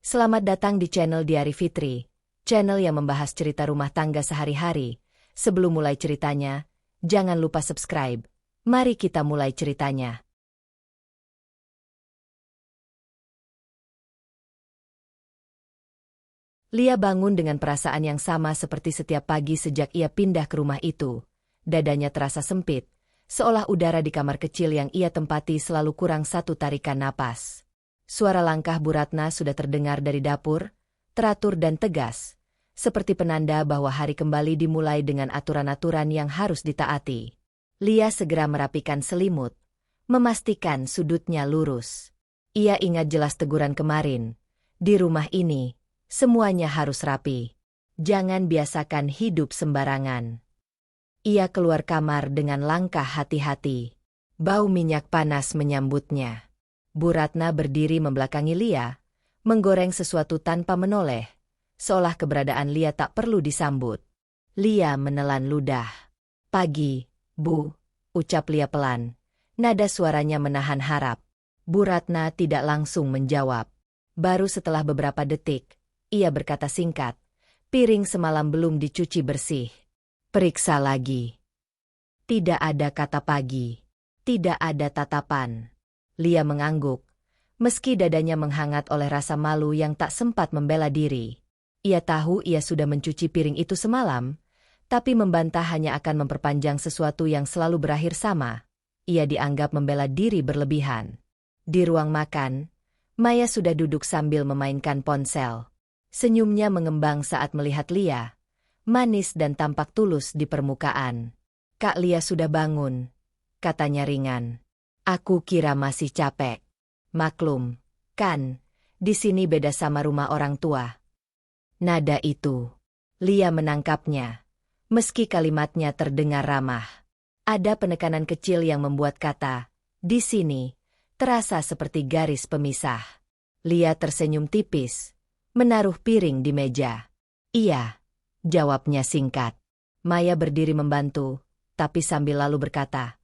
Selamat datang di channel Diari Fitri, channel yang membahas cerita rumah tangga sehari-hari. Sebelum mulai ceritanya, jangan lupa subscribe. Mari kita mulai ceritanya. Lia bangun dengan perasaan yang sama seperti setiap pagi sejak ia pindah ke rumah itu. Dadanya terasa sempit, seolah udara di kamar kecil yang ia tempati selalu kurang satu tarikan napas. Suara langkah Bu Ratna sudah terdengar dari dapur, teratur dan tegas, seperti penanda bahwa hari kembali dimulai dengan aturan-aturan yang harus ditaati. Lia segera merapikan selimut, memastikan sudutnya lurus. Ia ingat jelas teguran kemarin, di rumah ini, semuanya harus rapi. Jangan biasakan hidup sembarangan. Ia keluar kamar dengan langkah hati-hati. Bau minyak panas menyambutnya. Bu Ratna berdiri membelakangi Lia, menggoreng sesuatu tanpa menoleh, seolah keberadaan Lia tak perlu disambut. Lia menelan ludah. "Pagi, Bu," ucap Lia pelan. Nada suaranya menahan harap. Bu Ratna tidak langsung menjawab. Baru setelah beberapa detik, ia berkata singkat, "Piring semalam belum dicuci bersih. Periksa lagi." Tidak ada kata pagi. Tidak ada tatapan. Lia mengangguk, meski dadanya menghangat oleh rasa malu yang tak sempat membela diri. Ia tahu ia sudah mencuci piring itu semalam, tapi membantah hanya akan memperpanjang sesuatu yang selalu berakhir sama. Ia dianggap membela diri berlebihan. Di ruang makan, Maya sudah duduk sambil memainkan ponsel. Senyumnya mengembang saat melihat Lia, manis dan tampak tulus di permukaan. "Kak Lia sudah bangun," katanya ringan. "Aku kira masih capek." "Maklum, kan, di sini beda sama rumah orang tua." Nada itu, Lia menangkapnya, meski kalimatnya terdengar ramah. Ada penekanan kecil yang membuat kata, "di sini," terasa seperti garis pemisah. Lia tersenyum tipis, menaruh piring di meja. "Iya," jawabnya singkat. Maya berdiri membantu, tapi sambil lalu berkata,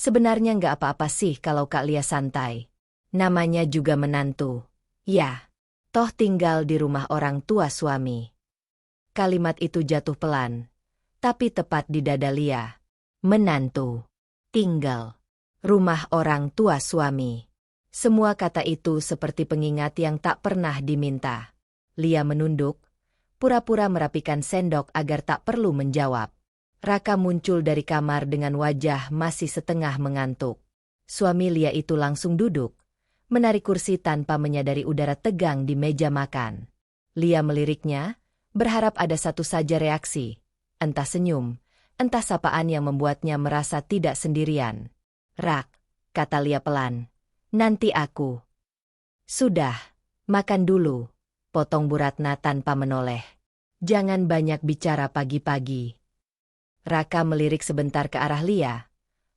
"Sebenarnya nggak apa-apa sih kalau Kak Lia santai. Namanya juga menantu. Ya, toh tinggal di rumah orang tua suami." Kalimat itu jatuh pelan, tapi tepat di dada Lia. Menantu, tinggal, rumah orang tua suami. Semua kata itu seperti pengingat yang tak pernah diminta. Lia menunduk, pura-pura merapikan sendok agar tak perlu menjawab. Raka muncul dari kamar dengan wajah masih setengah mengantuk. Suami Lia itu langsung duduk, menarik kursi tanpa menyadari udara tegang di meja makan. Lia meliriknya, berharap ada satu saja reaksi, entah senyum, entah sapaan yang membuatnya merasa tidak sendirian. "Rak," kata Lia pelan, "nanti aku." "Sudah, makan dulu," potong Bu Ratna tanpa menoleh. "Jangan banyak bicara pagi-pagi." Raka melirik sebentar ke arah Lia,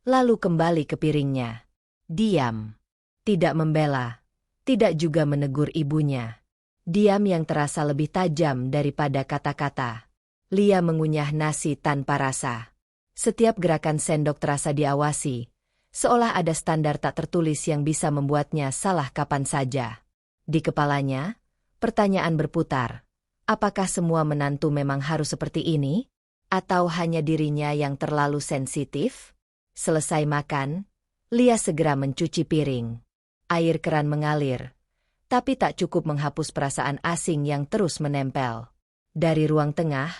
lalu kembali ke piringnya. Diam. Tidak membela, tidak juga menegur ibunya. Diam yang terasa lebih tajam daripada kata-kata. Lia mengunyah nasi tanpa rasa. Setiap gerakan sendok terasa diawasi, seolah ada standar tak tertulis yang bisa membuatnya salah kapan saja. Di kepalanya, pertanyaan berputar. Apakah semua menantu memang harus seperti ini? Atau hanya dirinya yang terlalu sensitif? Selesai makan, Lia segera mencuci piring. Air keran mengalir, tapi tak cukup menghapus perasaan asing yang terus menempel. Dari ruang tengah,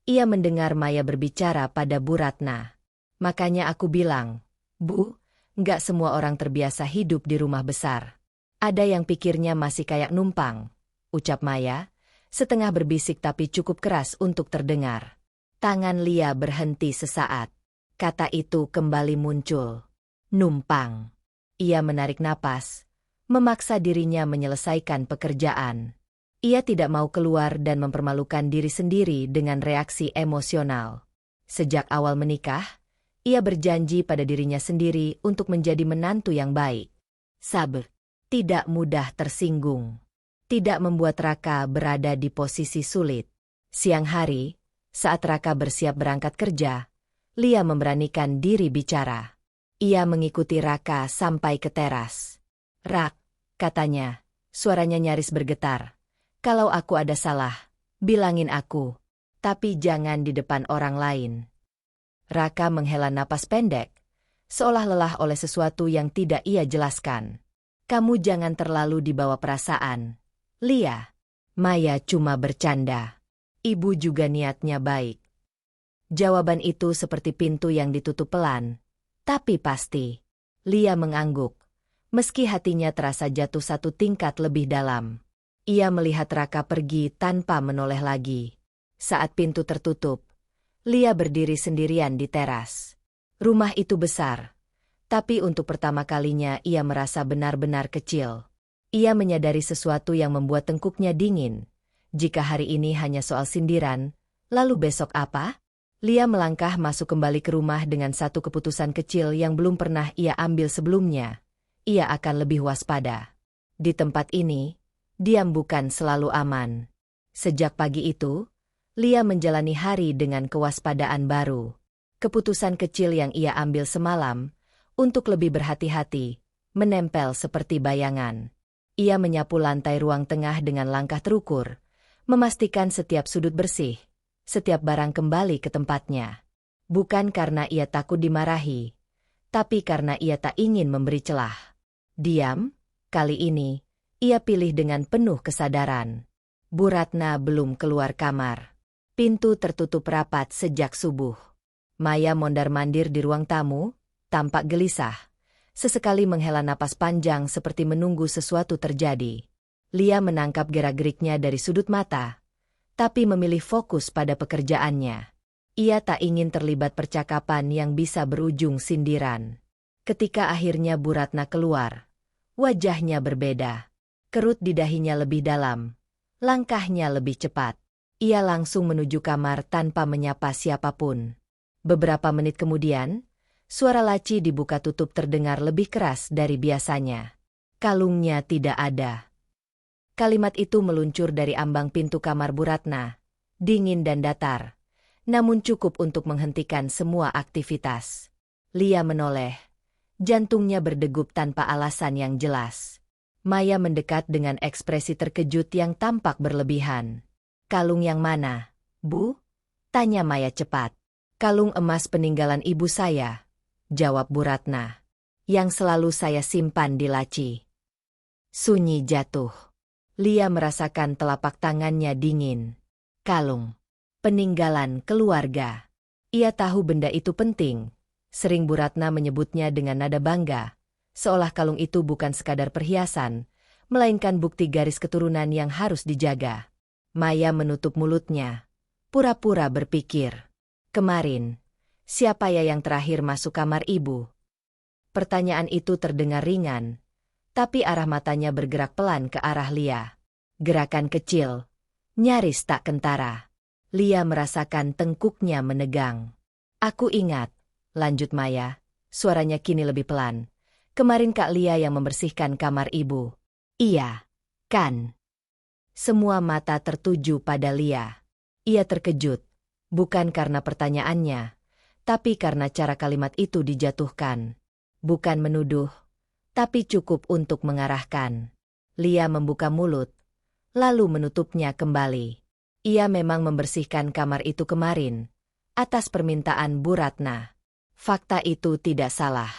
ia mendengar Maya berbicara pada Bu Ratna. "Makanya aku bilang, Bu, nggak semua orang terbiasa hidup di rumah besar. Ada yang pikirnya masih kayak numpang," ucap Maya, setengah berbisik tapi cukup keras untuk terdengar. Tangan Lia berhenti sesaat. Kata itu kembali muncul. Numpang. Ia menarik napas, memaksa dirinya menyelesaikan pekerjaan. Ia tidak mau keluar dan mempermalukan diri sendiri dengan reaksi emosional. Sejak awal menikah, ia berjanji pada dirinya sendiri untuk menjadi menantu yang baik. Sabar. Tidak mudah tersinggung. Tidak membuat Raka berada di posisi sulit. Siang hari, saat Raka bersiap berangkat kerja, Lia memberanikan diri bicara. Ia mengikuti Raka sampai ke teras. "Rak," katanya, suaranya nyaris bergetar. Kalau aku ada salah, bilangin aku. Tapi jangan di depan orang lain. Raka menghela napas pendek, seolah lelah oleh sesuatu yang tidak ia jelaskan. Kamu jangan terlalu dibawa perasaan, Lia. Maya cuma bercanda. Ibu juga niatnya baik. Jawaban itu seperti pintu yang ditutup pelan, tapi pasti. Lia mengangguk, meski hatinya terasa jatuh satu tingkat lebih dalam. Ia melihat Raka pergi tanpa menoleh lagi. Saat pintu tertutup, Lia berdiri sendirian di teras. Rumah itu besar, tapi untuk pertama kalinya ia merasa benar-benar kecil. Ia menyadari sesuatu yang membuat tengkuknya dingin. Jika hari ini hanya soal sindiran, lalu besok apa? Lia melangkah masuk kembali ke rumah dengan satu keputusan kecil yang belum pernah ia ambil sebelumnya. Ia akan lebih waspada. Di tempat ini, diam bukan selalu aman. Sejak pagi itu, Lia menjalani hari dengan kewaspadaan baru. Keputusan kecil yang ia ambil semalam, untuk lebih berhati-hati, menempel seperti bayangan. Ia menyapu lantai ruang tengah dengan langkah terukur, memastikan setiap sudut bersih, setiap barang kembali ke tempatnya. Bukan karena ia takut dimarahi, tapi karena ia tak ingin memberi celah. Diam, kali ini, ia pilih dengan penuh kesadaran. Bu Ratna belum keluar kamar. Pintu tertutup rapat sejak subuh. Maya mondar-mandir di ruang tamu, tampak gelisah. Sesekali menghela napas panjang seperti menunggu sesuatu terjadi. Lia menangkap gerak-geriknya dari sudut mata, tapi memilih fokus pada pekerjaannya. Ia tak ingin terlibat percakapan yang bisa berujung sindiran. Ketika akhirnya Bu Ratna keluar, wajahnya berbeda. Kerut di dahinya lebih dalam, langkahnya lebih cepat. Ia langsung menuju kamar tanpa menyapa siapapun. Beberapa menit kemudian, suara laci dibuka tutup terdengar lebih keras dari biasanya. Kalungnya tidak ada. Kalimat itu meluncur dari ambang pintu kamar Bu Ratna, dingin dan datar, namun cukup untuk menghentikan semua aktivitas. Lia menoleh, jantungnya berdegup tanpa alasan yang jelas. Maya mendekat dengan ekspresi terkejut yang tampak berlebihan. Kalung yang mana, Bu? Tanya Maya cepat. Kalung emas peninggalan ibu saya, jawab Bu Ratna, yang selalu saya simpan di laci. Sunyi jatuh. Lia merasakan telapak tangannya dingin. Kalung. Peninggalan keluarga. Ia tahu benda itu penting. Sering Bu Ratna menyebutnya dengan nada bangga, seolah kalung itu bukan sekadar perhiasan, melainkan bukti garis keturunan yang harus dijaga. Maya menutup mulutnya, pura-pura berpikir. Kemarin, siapa ya yang terakhir masuk kamar ibu? Pertanyaan itu terdengar ringan, tapi arah matanya bergerak pelan ke arah Lia. Gerakan kecil, nyaris tak kentara. Lia merasakan tengkuknya menegang. Aku ingat, lanjut Maya, suaranya kini lebih pelan. Kemarin Kak Lia yang membersihkan kamar ibu. Iya, kan? Semua mata tertuju pada Lia. Ia terkejut, bukan karena pertanyaannya, tapi karena cara kalimat itu dijatuhkan. Bukan menuduh, tapi cukup untuk mengarahkan. Lia membuka mulut, lalu menutupnya kembali. Ia memang membersihkan kamar itu kemarin, atas permintaan Bu Ratna. Fakta itu tidak salah.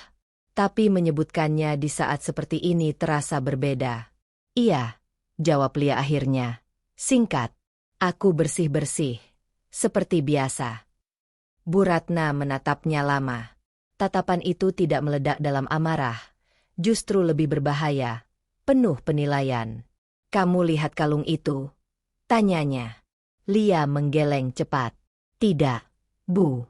Tapi menyebutkannya di saat seperti ini terasa berbeda. Iya, jawab Lia akhirnya. Singkat, aku bersih-bersih, seperti biasa. Bu Ratna menatapnya lama. Tatapan itu tidak meledak dalam amarah, justru lebih berbahaya, penuh penilaian. Kamu lihat kalung itu? Tanyanya. Lia menggeleng cepat. Tidak, Bu.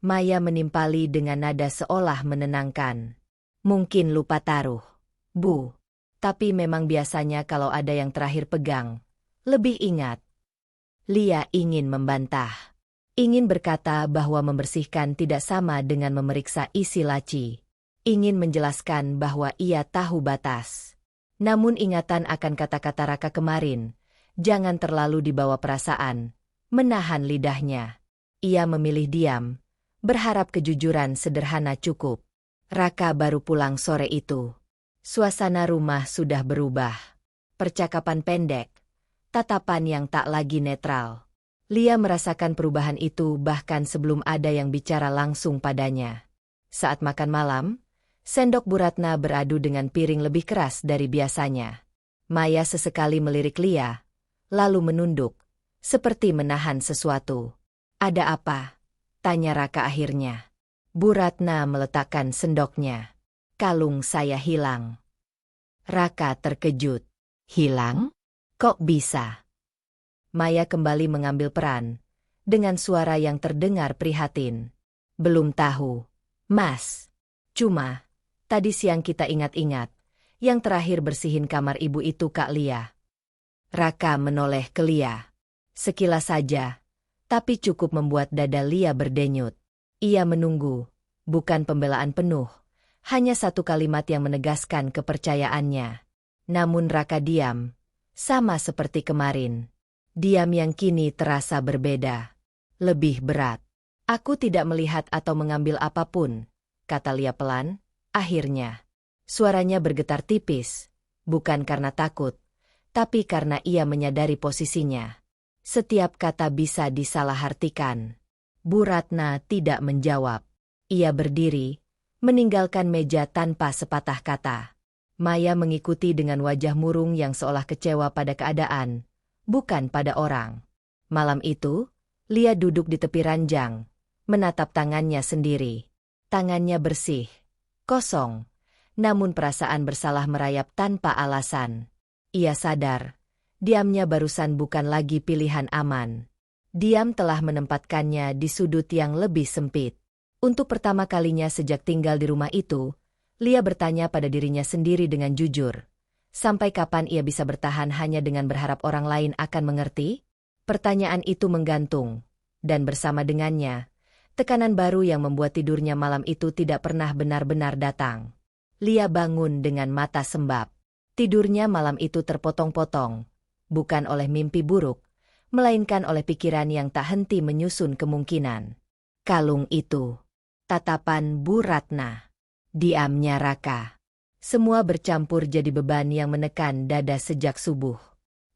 Maya menimpali dengan nada seolah menenangkan. Mungkin lupa taruh, Bu. Tapi memang biasanya kalau ada yang terakhir pegang, lebih ingat. Lia ingin membantah. Ingin berkata bahwa membersihkan tidak sama dengan memeriksa isi laci. Ingin menjelaskan bahwa ia tahu batas. Namun ingatan akan kata-kata Raka kemarin, jangan terlalu dibawa perasaan, menahan lidahnya. Ia memilih diam, berharap kejujuran sederhana cukup. Raka baru pulang sore itu. Suasana rumah sudah berubah. Percakapan pendek, tatapan yang tak lagi netral. Lia merasakan perubahan itu bahkan sebelum ada yang bicara langsung padanya. Saat makan malam, sendok Bu Ratna beradu dengan piring lebih keras dari biasanya. Maya sesekali melirik Lia, lalu menunduk, seperti menahan sesuatu. "Ada apa?" tanya Raka akhirnya. Bu Ratna meletakkan sendoknya. "Kalung saya hilang." Raka terkejut. "Hilang? Kok bisa?" Maya kembali mengambil peran, dengan suara yang terdengar prihatin. "Belum tahu, Mas. Cuma, tadi siang kita ingat-ingat, yang terakhir bersihin kamar ibu itu Kak Lia." Raka menoleh ke Lia. Sekilas saja, tapi cukup membuat dada Lia berdenyut. Ia menunggu, bukan pembelaan penuh, hanya satu kalimat yang menegaskan kepercayaannya. Namun Raka diam, sama seperti kemarin. Diam yang kini terasa berbeda, lebih berat. "Aku tidak melihat atau mengambil apapun," kata Lia pelan, akhirnya. Suaranya bergetar tipis, bukan karena takut, tapi karena ia menyadari posisinya. Setiap kata bisa disalahartikan. Bu Ratna tidak menjawab. Ia berdiri, meninggalkan meja tanpa sepatah kata. Maya mengikuti dengan wajah murung yang seolah kecewa pada keadaan, bukan pada orang. Malam itu, Lia duduk di tepi ranjang, menatap tangannya sendiri. Tangannya bersih, kosong, namun perasaan bersalah merayap tanpa alasan. Ia sadar, diamnya barusan bukan lagi pilihan aman. Diam telah menempatkannya di sudut yang lebih sempit. Untuk pertama kalinya sejak tinggal di rumah itu, Lia bertanya pada dirinya sendiri dengan jujur. Sampai kapan ia bisa bertahan hanya dengan berharap orang lain akan mengerti? Pertanyaan itu menggantung, dan bersama dengannya, tekanan baru yang membuat tidurnya malam itu tidak pernah benar-benar datang. Lia bangun dengan mata sembab. Tidurnya malam itu terpotong-potong, bukan oleh mimpi buruk, melainkan oleh pikiran yang tak henti menyusun kemungkinan. Kalung itu, tatapan Bu Ratna, diamnya Raka. Semua bercampur jadi beban yang menekan dada sejak subuh.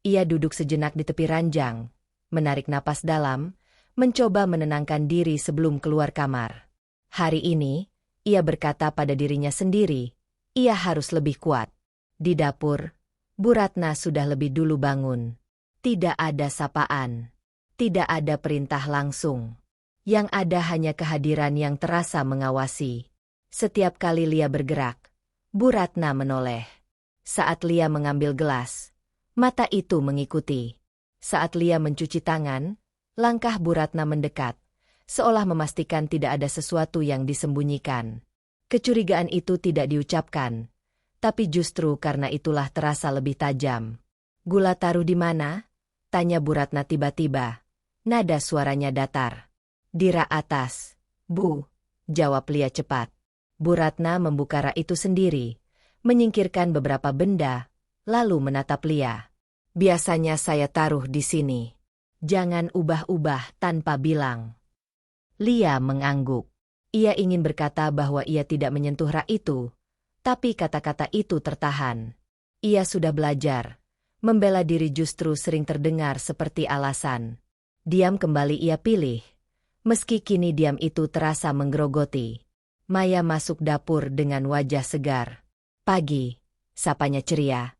Ia duduk sejenak di tepi ranjang, menarik napas dalam, mencoba menenangkan diri sebelum keluar kamar. Hari ini, ia berkata pada dirinya sendiri, ia harus lebih kuat. Di dapur, Bu Ratna sudah lebih dulu bangun. Tidak ada sapaan. Tidak ada perintah langsung. Yang ada hanya kehadiran yang terasa mengawasi. Setiap kali Lia bergerak, Bu Ratna menoleh. Saat Lia mengambil gelas, mata itu mengikuti. Saat Lia mencuci tangan, langkah Bu Ratna mendekat, seolah memastikan tidak ada sesuatu yang disembunyikan. Kecurigaan itu tidak diucapkan, tapi justru karena itulah terasa lebih tajam. "Gula taruh di mana?" tanya Bu Ratna tiba-tiba. Nada suaranya datar. "Di rak atas, Bu," jawab Lia cepat. Bu Ratna membuka rak itu sendiri, menyingkirkan beberapa benda, lalu menatap Lia. "Biasanya saya taruh di sini. Jangan ubah-ubah tanpa bilang." Lia mengangguk. Ia ingin berkata bahwa ia tidak menyentuh rak itu, tapi kata-kata itu tertahan. Ia sudah belajar. Membela diri justru sering terdengar seperti alasan. Diam kembali ia pilih. Meski kini diam itu terasa menggerogoti. Maya masuk dapur dengan wajah segar. "Pagi," sapanya ceria.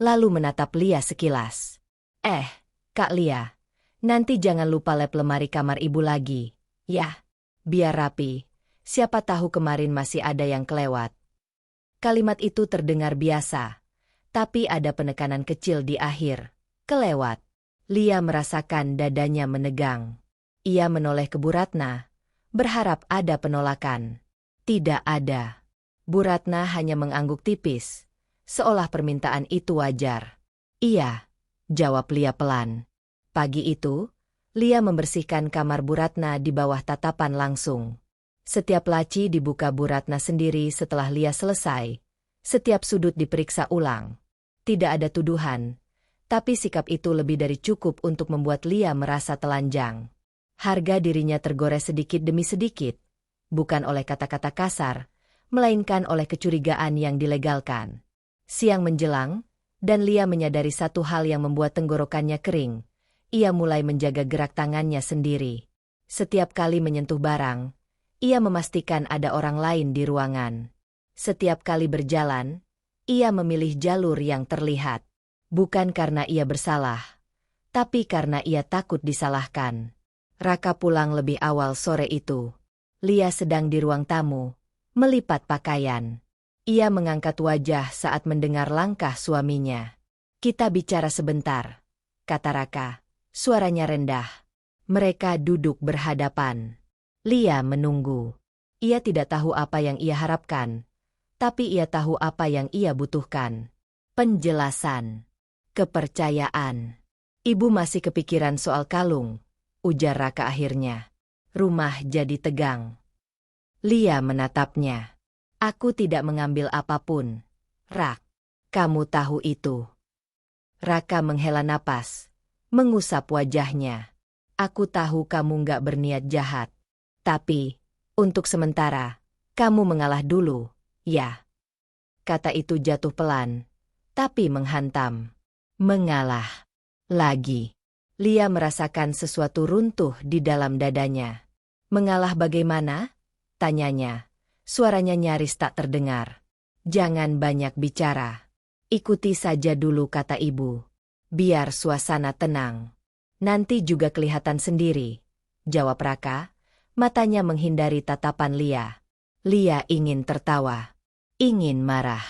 Lalu menatap Lia sekilas. Kak Lia, nanti jangan lupa lap lemari kamar ibu lagi, ya. Biar rapi, siapa tahu kemarin masih ada yang kelewat." Kalimat itu terdengar biasa, tapi ada penekanan kecil di akhir. Kelewat. Lia merasakan dadanya menegang. Ia menoleh ke Bu Ratna, berharap ada penolakan. Tidak ada. Bu Ratna hanya mengangguk tipis, seolah permintaan itu wajar. "Iya," jawab Lia pelan. Pagi itu, Lia membersihkan kamar Bu Ratna di bawah tatapan langsung. Setiap laci dibuka Bu Ratna sendiri setelah Lia selesai. Setiap sudut diperiksa ulang. Tidak ada tuduhan, tapi sikap itu lebih dari cukup untuk membuat Lia merasa telanjang. Harga dirinya tergores sedikit demi sedikit, bukan oleh kata-kata kasar, melainkan oleh kecurigaan yang dilegalkan. Siang menjelang, Dan Lia menyadari satu hal yang membuat tenggorokannya kering. Ia mulai menjaga gerak tangannya sendiri. Setiap kali menyentuh barang, ia memastikan ada orang lain di ruangan. Setiap kali berjalan, ia memilih jalur yang terlihat. Bukan karena ia bersalah, tapi karena ia takut disalahkan. Raka pulang lebih awal sore itu. Lia sedang di ruang tamu, melipat pakaian. Ia mengangkat wajah saat mendengar langkah suaminya. "Kita bicara sebentar," kata Raka. Suaranya rendah. Mereka duduk berhadapan. Lia menunggu. Ia tidak tahu apa yang ia harapkan, tapi ia tahu apa yang ia butuhkan. Penjelasan. Kepercayaan. "Ibu masih kepikiran soal kalung," ujar Raka akhirnya. Rumah jadi tegang. Lia menatapnya. "Aku tidak mengambil apapun, Rak. Kamu tahu itu." Raka menghela napas, mengusap wajahnya. "Aku tahu kamu nggak berniat jahat. Tapi, untuk sementara, kamu mengalah dulu, ya." Kata itu jatuh pelan, tapi menghantam. Mengalah. Lagi. Lia merasakan sesuatu runtuh di dalam dadanya. "Mengalah bagaimana?" tanyanya. Suaranya nyaris tak terdengar. "Jangan banyak bicara. Ikuti saja dulu," kata ibu. "Biar suasana tenang. Nanti juga kelihatan sendiri," jawab Raka. Matanya menghindari tatapan Lia. Lia ingin tertawa. Ingin marah.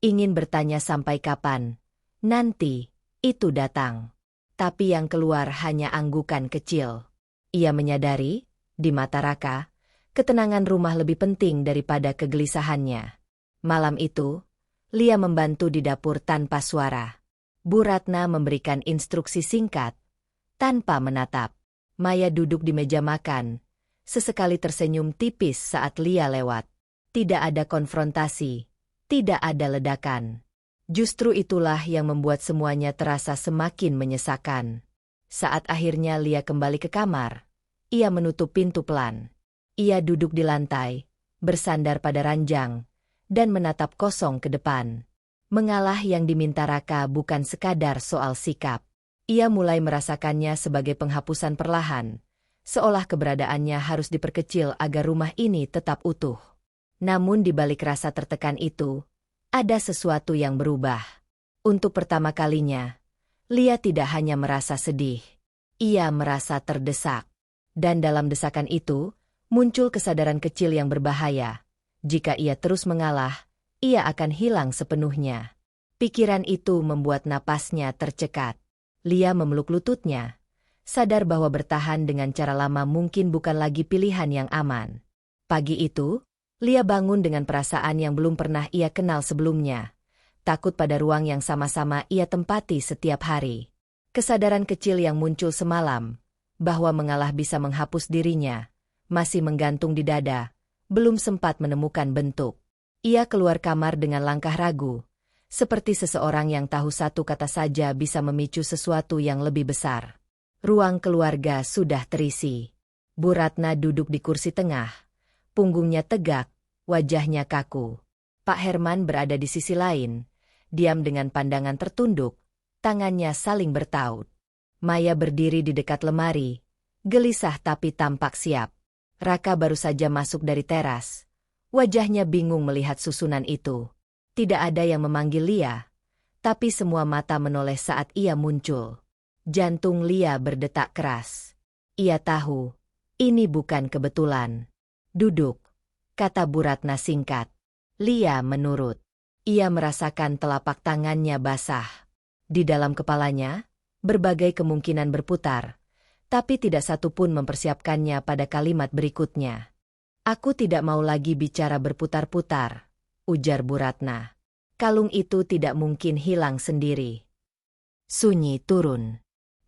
Ingin bertanya sampai kapan nanti itu datang. Tapi yang keluar hanya anggukan kecil. Ia menyadari, di mata Raka, ketenangan rumah lebih penting daripada kegelisahannya. Malam itu, Lia membantu di dapur tanpa suara. Bu Ratna memberikan instruksi singkat, tanpa menatap. Maya duduk di meja makan, sesekali tersenyum tipis saat Lia lewat. Tidak ada konfrontasi, tidak ada ledakan. Justru itulah yang membuat semuanya terasa semakin menyesakan. Saat akhirnya Lia kembali ke kamar, ia menutup pintu pelan. Ia duduk di lantai, bersandar pada ranjang, dan menatap kosong ke depan. Mengalah yang diminta Raka bukan sekadar soal sikap. Ia mulai merasakannya sebagai penghapusan perlahan, seolah keberadaannya harus diperkecil agar rumah ini tetap utuh. Namun di balik rasa tertekan itu, ada sesuatu yang berubah. Untuk pertama kalinya, Lia tidak hanya merasa sedih. Ia merasa terdesak. Dan dalam desakan itu, muncul kesadaran kecil yang berbahaya. Jika ia terus mengalah, ia akan hilang sepenuhnya. Pikiran itu membuat napasnya tercekat. Lia memeluk lututnya, sadar bahwa bertahan dengan cara lama mungkin bukan lagi pilihan yang aman. Pagi itu, Lia bangun dengan perasaan yang belum pernah ia kenal sebelumnya. Takut pada ruang yang sama-sama ia tempati setiap hari. Kesadaran kecil yang muncul semalam, bahwa mengalah bisa menghapus dirinya, masih menggantung di dada, belum sempat menemukan bentuk. Ia keluar kamar dengan langkah ragu, seperti seseorang yang tahu satu kata saja bisa memicu sesuatu yang lebih besar. Ruang keluarga sudah terisi. Bu Ratna duduk di kursi tengah, punggungnya tegak, wajahnya kaku. Pak Herman berada di sisi lain, diam dengan pandangan tertunduk, tangannya saling bertaut. Maya berdiri di dekat lemari, gelisah tapi tampak siap. Raka baru saja masuk dari teras. Wajahnya bingung melihat susunan itu. Tidak ada yang memanggil Lia, tapi semua mata menoleh saat ia muncul. Jantung Lia berdetak keras. Ia tahu, ini bukan kebetulan. "Duduk," kata Bu Ratna singkat. Lia menurut. Ia merasakan telapak tangannya basah. Di dalam kepalanya, berbagai kemungkinan berputar, tapi tidak satu pun mempersiapkannya pada kalimat berikutnya. "Aku tidak mau lagi bicara berputar-putar," ujar Bu Ratna. "Kalung itu tidak mungkin hilang sendiri." Sunyi turun.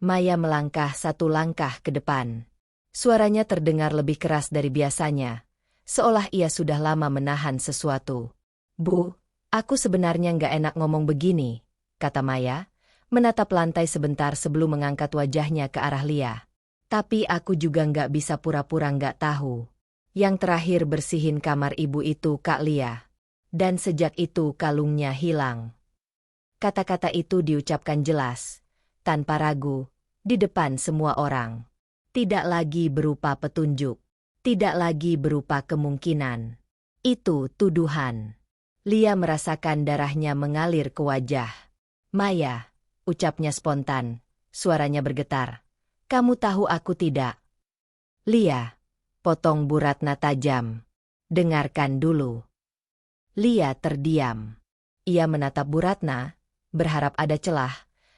Maya melangkah satu langkah ke depan. Suaranya terdengar lebih keras dari biasanya, seolah ia sudah lama menahan sesuatu. "Bu, aku sebenarnya nggak enak ngomong begini," kata Maya, menatap lantai sebentar sebelum mengangkat wajahnya ke arah Lia. "Tapi aku juga nggak bisa pura-pura nggak tahu. Yang terakhir bersihin kamar ibu itu Kak Lia. Dan sejak itu kalungnya hilang." Kata-kata itu diucapkan jelas, tanpa ragu, di depan semua orang. Tidak lagi berupa petunjuk. Tidak lagi berupa kemungkinan. Itu tuduhan. Lia merasakan darahnya mengalir ke wajah. Maya, ucapnya spontan, suaranya bergetar. Kamu tahu aku tidak? Lia, potong Bu Ratna tajam. Dengarkan dulu. Lia terdiam. Ia menatap Bu Ratna, berharap ada celah,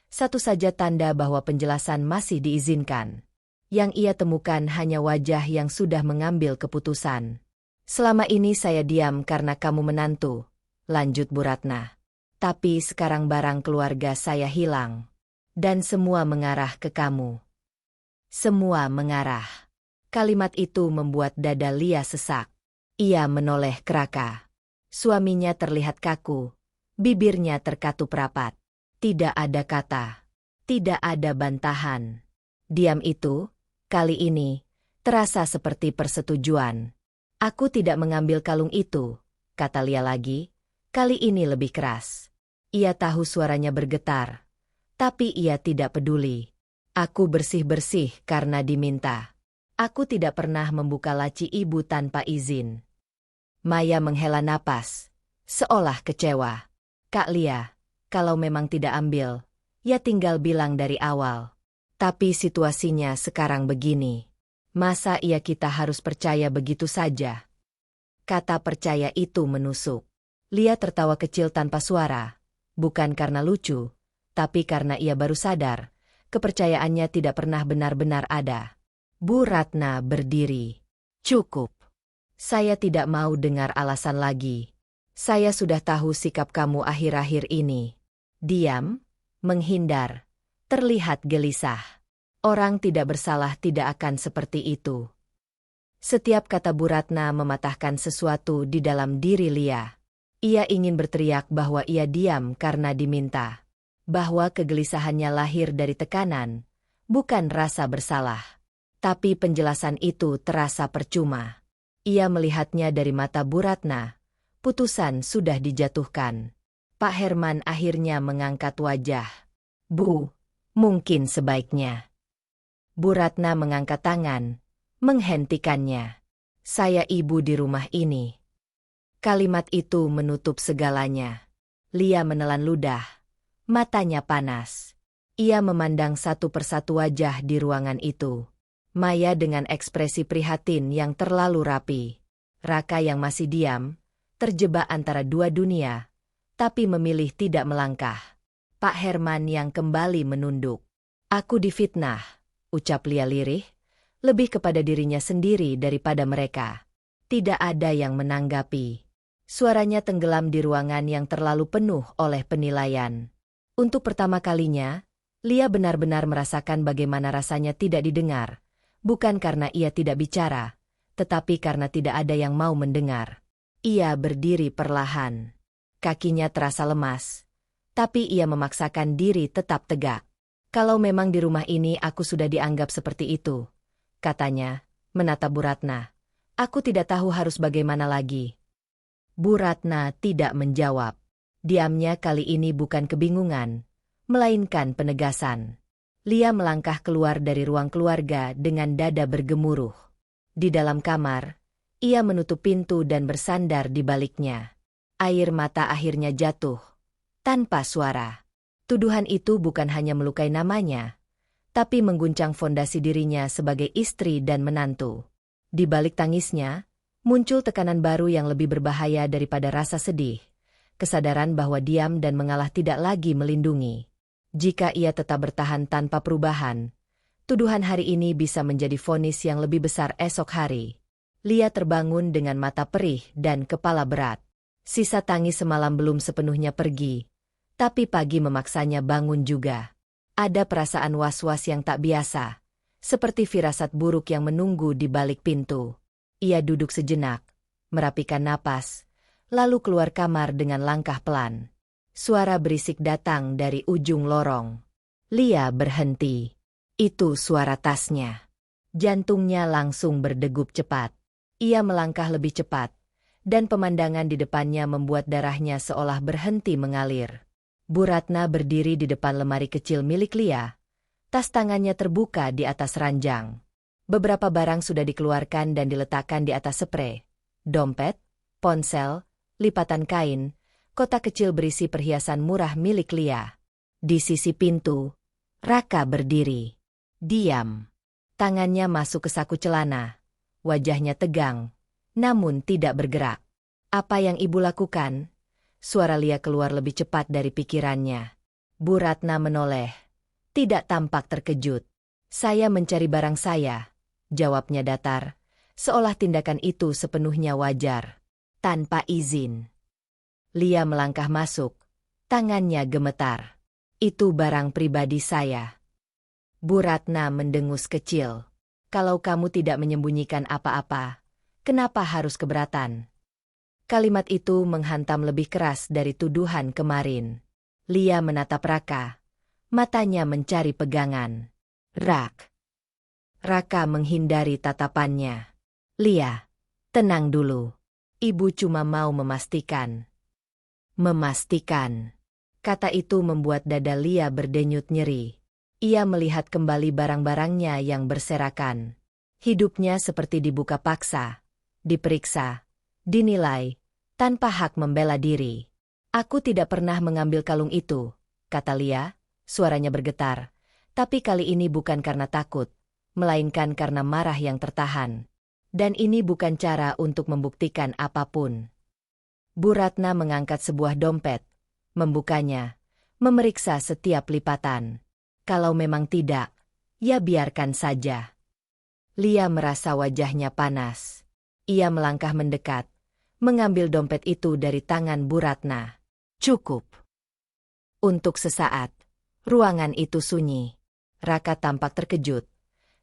satu saja tanda bahwa penjelasan masih diizinkan. Yang ia temukan hanya wajah yang sudah mengambil keputusan. Selama ini saya diam karena kamu menantu, lanjut Bu Ratna. Tapi sekarang barang keluarga saya hilang. Dan semua mengarah ke kamu. Semua mengarah. Kalimat itu membuat dada Lia sesak. Ia menoleh ke Raka. Suaminya terlihat kaku. Bibirnya terkatup rapat. Tidak ada kata. Tidak ada bantahan. Diam itu, kali ini, terasa seperti persetujuan. Aku tidak mengambil kalung itu, kata Lia lagi. Kali ini lebih keras. Ia tahu suaranya bergetar. Tapi ia tidak peduli. Aku bersih-bersih karena diminta. Aku tidak pernah membuka laci ibu tanpa izin. Maya menghela napas, seolah kecewa. Kak Lia, kalau memang tidak ambil, ya tinggal bilang dari awal. Tapi situasinya sekarang begini. Masa iya kita harus percaya begitu saja? Kata percaya itu menusuk. Lia tertawa kecil tanpa suara. Bukan karena lucu, tapi karena ia baru sadar. Kepercayaannya tidak pernah benar-benar ada. Bu Ratna berdiri. Cukup. Saya tidak mau dengar alasan lagi. Saya sudah tahu sikap kamu akhir-akhir ini. Diam, menghindar, terlihat gelisah. Orang tidak bersalah tidak akan seperti itu. Setiap kata Bu Ratna mematahkan sesuatu di dalam diri Lia. Ia ingin berteriak bahwa ia diam karena diminta. Bahwa kegelisahannya lahir dari tekanan, bukan rasa bersalah. Tapi penjelasan itu terasa percuma. Ia melihatnya dari mata Bu Ratna. Putusan sudah dijatuhkan. Pak Herman akhirnya mengangkat wajah. Bu, mungkin sebaiknya. Bu Ratna mengangkat tangan, menghentikannya. Saya ibu di rumah ini. Kalimat itu menutup segalanya. Lia menelan ludah. Matanya panas. Ia memandang satu persatu wajah di ruangan itu. Maya dengan ekspresi prihatin yang terlalu rapi. Raka yang masih diam, terjebak antara dua dunia, tapi memilih tidak melangkah. Pak Herman yang kembali menunduk. Aku difitnah, ucap Lia lirih, lebih kepada dirinya sendiri daripada mereka. Tidak ada yang menanggapi. Suaranya tenggelam di ruangan yang terlalu penuh oleh penilaian. Untuk pertama kalinya, Lia benar-benar merasakan bagaimana rasanya tidak didengar. Bukan karena ia tidak bicara, tetapi karena tidak ada yang mau mendengar. Ia berdiri perlahan. Kakinya terasa lemas. Tapi ia memaksakan diri tetap tegak. Kalau memang di rumah ini aku sudah dianggap seperti itu, katanya, menatap Bu Ratna. Aku tidak tahu harus bagaimana lagi. Bu Ratna tidak menjawab. Diamnya kali ini bukan kebingungan, melainkan penegasan. Lia melangkah keluar dari ruang keluarga dengan dada bergemuruh. Di dalam kamar, ia menutup pintu dan bersandar di baliknya. Air mata akhirnya jatuh, tanpa suara. Tuduhan itu bukan hanya melukai namanya, tapi mengguncang fondasi dirinya sebagai istri dan menantu. Di balik tangisnya, muncul tekanan baru yang lebih berbahaya daripada rasa sedih. Kesadaran bahwa diam dan mengalah tidak lagi melindungi. Jika ia tetap bertahan tanpa perubahan, tuduhan hari ini bisa menjadi vonis yang lebih besar esok hari. Lia terbangun dengan mata perih dan kepala berat. Sisa tangis semalam belum sepenuhnya pergi, tapi pagi memaksanya bangun juga. Ada perasaan was-was yang tak biasa, seperti firasat buruk yang menunggu di balik pintu. Ia duduk sejenak, merapikan napas, lalu keluar kamar dengan langkah pelan. Suara berisik datang dari ujung lorong. Lia berhenti. Itu suara tasnya. Jantungnya langsung berdegup cepat. Ia melangkah lebih cepat, dan pemandangan di depannya membuat darahnya seolah berhenti mengalir. Bu Ratna berdiri di depan lemari kecil milik Lia. Tas tangannya terbuka di atas ranjang. Beberapa barang sudah dikeluarkan dan diletakkan di atas sprei. Dompet, ponsel, lipatan kain, kotak kecil berisi perhiasan murah milik Lia. Di sisi pintu, Raka berdiri. Diam. Tangannya masuk ke saku celana. Wajahnya tegang, namun tidak bergerak. Apa yang ibu lakukan? Suara Lia keluar lebih cepat dari pikirannya. Bu Ratna menoleh. Tidak tampak terkejut. Saya mencari barang saya, jawabnya datar, seolah tindakan itu sepenuhnya wajar. Tanpa izin. Lia melangkah masuk. Tangannya gemetar. Itu barang pribadi saya. Bu Ratna mendengus kecil. Kalau kamu tidak menyembunyikan apa-apa, kenapa harus keberatan? Kalimat itu menghantam lebih keras dari tuduhan kemarin. Lia menatap Raka. Matanya mencari pegangan. Raka menghindari tatapannya. Lia, tenang dulu. Ibu cuma mau memastikan. Memastikan. Kata itu membuat dada Lia berdenyut nyeri. Ia melihat kembali barang-barangnya yang berserakan. Hidupnya seperti dibuka paksa, diperiksa, dinilai, tanpa hak membela diri. Aku tidak pernah mengambil kalung itu, kata Lia, suaranya bergetar. Tapi kali ini bukan karena takut, melainkan karena marah yang tertahan. Dan ini bukan cara untuk membuktikan apapun. Bu Ratna mengangkat sebuah dompet, membukanya, memeriksa setiap lipatan. Kalau memang tidak, ya biarkan saja. Lia merasa wajahnya panas. Ia melangkah mendekat, mengambil dompet itu dari tangan Bu Ratna. Cukup. Untuk sesaat, ruangan itu sunyi. Raka tampak terkejut,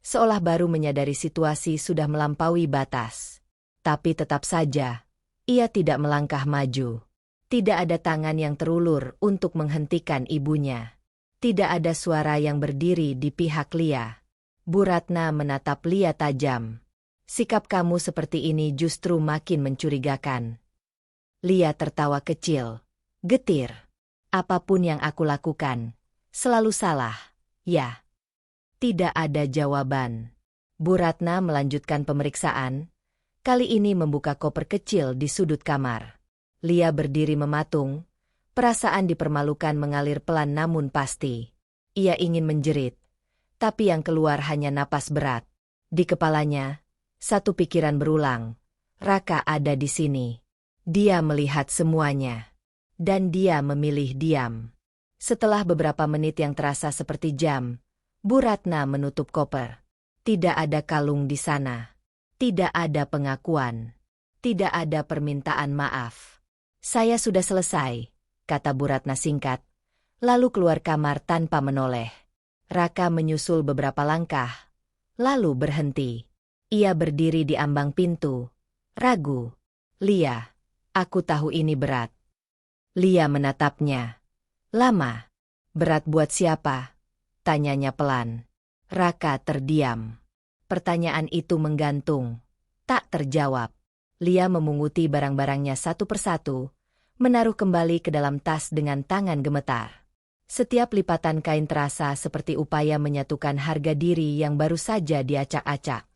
seolah baru menyadari situasi sudah melampaui batas. Tapi tetap saja, ia tidak melangkah maju. Tidak ada tangan yang terulur untuk menghentikan ibunya. Tidak ada suara yang berdiri di pihak Lia. Bu Ratna menatap Lia tajam. Sikap kamu seperti ini justru makin mencurigakan. Lia tertawa kecil. Getir. Apapun yang aku lakukan, selalu salah, ya. Tidak ada jawaban. Bu Ratna melanjutkan pemeriksaan. Kali ini membuka koper kecil di sudut kamar. Lia berdiri mematung. Perasaan dipermalukan mengalir pelan namun pasti. Ia ingin menjerit, tapi yang keluar hanya napas berat. Di kepalanya, satu pikiran berulang. Raka ada di sini. Dia melihat semuanya. Dan dia memilih diam. Setelah beberapa menit yang terasa seperti jam, Bu Ratna menutup koper. Tidak ada kalung di sana. Tidak ada pengakuan. Tidak ada permintaan maaf. Saya sudah selesai, kata Bu Ratna singkat, lalu keluar kamar tanpa menoleh. Raka menyusul beberapa langkah, lalu berhenti. Ia berdiri di ambang pintu, ragu. Lia, aku tahu ini berat. Lia menatapnya. Lama. Berat buat siapa? Tanyanya pelan. Raka terdiam. Pertanyaan itu menggantung, tak terjawab. Lia memunguti barang-barangnya satu persatu, menaruh kembali ke dalam tas dengan tangan gemetar. Setiap lipatan kain terasa seperti upaya menyatukan harga diri yang baru saja diacak-acak.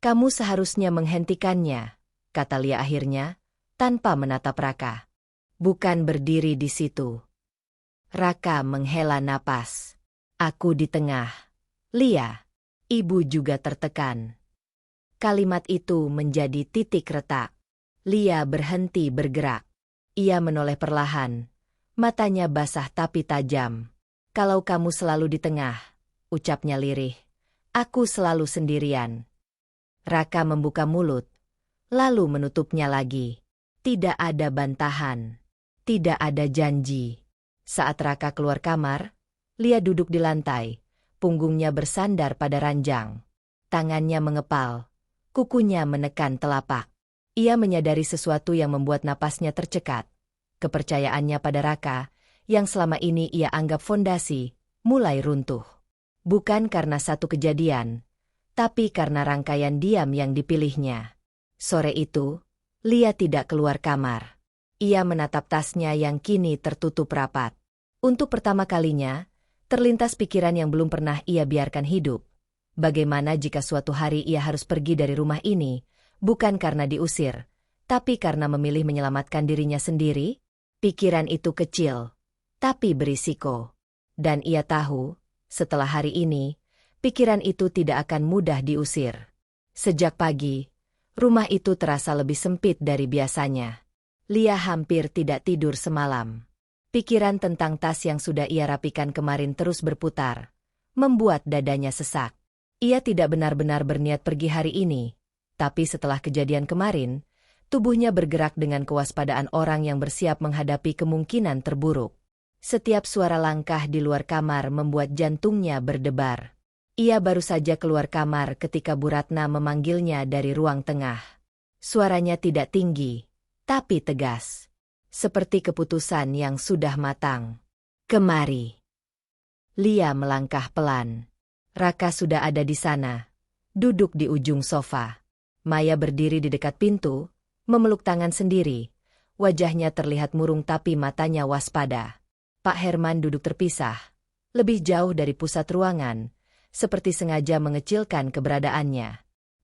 Kamu seharusnya menghentikannya, kata Lia akhirnya, tanpa menatap Raka. Bukan berdiri di situ. Raka menghela napas. Aku di tengah. Lia, ibu juga tertekan. Kalimat itu menjadi titik retak. Lia berhenti bergerak. Ia menoleh perlahan. Matanya basah tapi tajam. Kalau kamu selalu di tengah, ucapnya lirih. Aku selalu sendirian. Raka membuka mulut, lalu menutupnya lagi. Tidak ada bantahan. Tidak ada janji. Saat Raka keluar kamar, Lia duduk di lantai. Punggungnya bersandar pada ranjang. Tangannya mengepal. Kukunya menekan telapak. Ia menyadari sesuatu yang membuat napasnya tercekat. Kepercayaannya pada Raka, yang selama ini ia anggap fondasi, mulai runtuh. Bukan karena satu kejadian, tapi karena rangkaian diam yang dipilihnya. Sore itu, Lia tidak keluar kamar. Ia menatap tasnya yang kini tertutup rapat. Untuk pertama kalinya, terlintas pikiran yang belum pernah ia biarkan hidup. Bagaimana jika suatu hari ia harus pergi dari rumah ini, bukan karena diusir, tapi karena memilih menyelamatkan dirinya sendiri? Pikiran itu kecil, tapi berisiko. Dan ia tahu, setelah hari ini, pikiran itu tidak akan mudah diusir. Sejak pagi, rumah itu terasa lebih sempit dari biasanya. Lia hampir tidak tidur semalam. Pikiran tentang tas yang sudah ia rapikan kemarin terus berputar, membuat dadanya sesak. Ia tidak benar-benar berniat pergi hari ini, tapi setelah kejadian kemarin, tubuhnya bergerak dengan kewaspadaan orang yang bersiap menghadapi kemungkinan terburuk. Setiap suara langkah di luar kamar membuat jantungnya berdebar. Ia baru saja keluar kamar ketika Bu Ratna memanggilnya dari ruang tengah. Suaranya tidak tinggi, tapi tegas. Seperti keputusan yang sudah matang. Kemari. Lia melangkah pelan. Raka sudah ada di sana, duduk di ujung sofa. Maya berdiri di dekat pintu, memeluk tangan sendiri. Wajahnya terlihat murung tapi matanya waspada. Pak Herman duduk terpisah, lebih jauh dari pusat ruangan, seperti sengaja mengecilkan keberadaannya.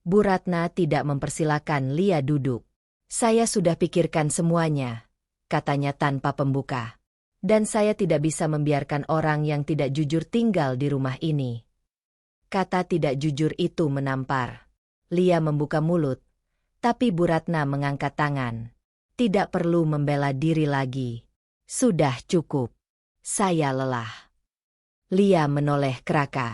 Bu Ratna tidak mempersilakan Lia duduk. Saya sudah pikirkan semuanya, katanya tanpa pembuka. Dan saya tidak bisa membiarkan orang yang tidak jujur tinggal di rumah ini. Kata tidak jujur itu menampar. Lia membuka mulut, tapi Bu Ratna mengangkat tangan. Tidak perlu membela diri lagi. Sudah cukup. Saya lelah. Lia menoleh ke Raka.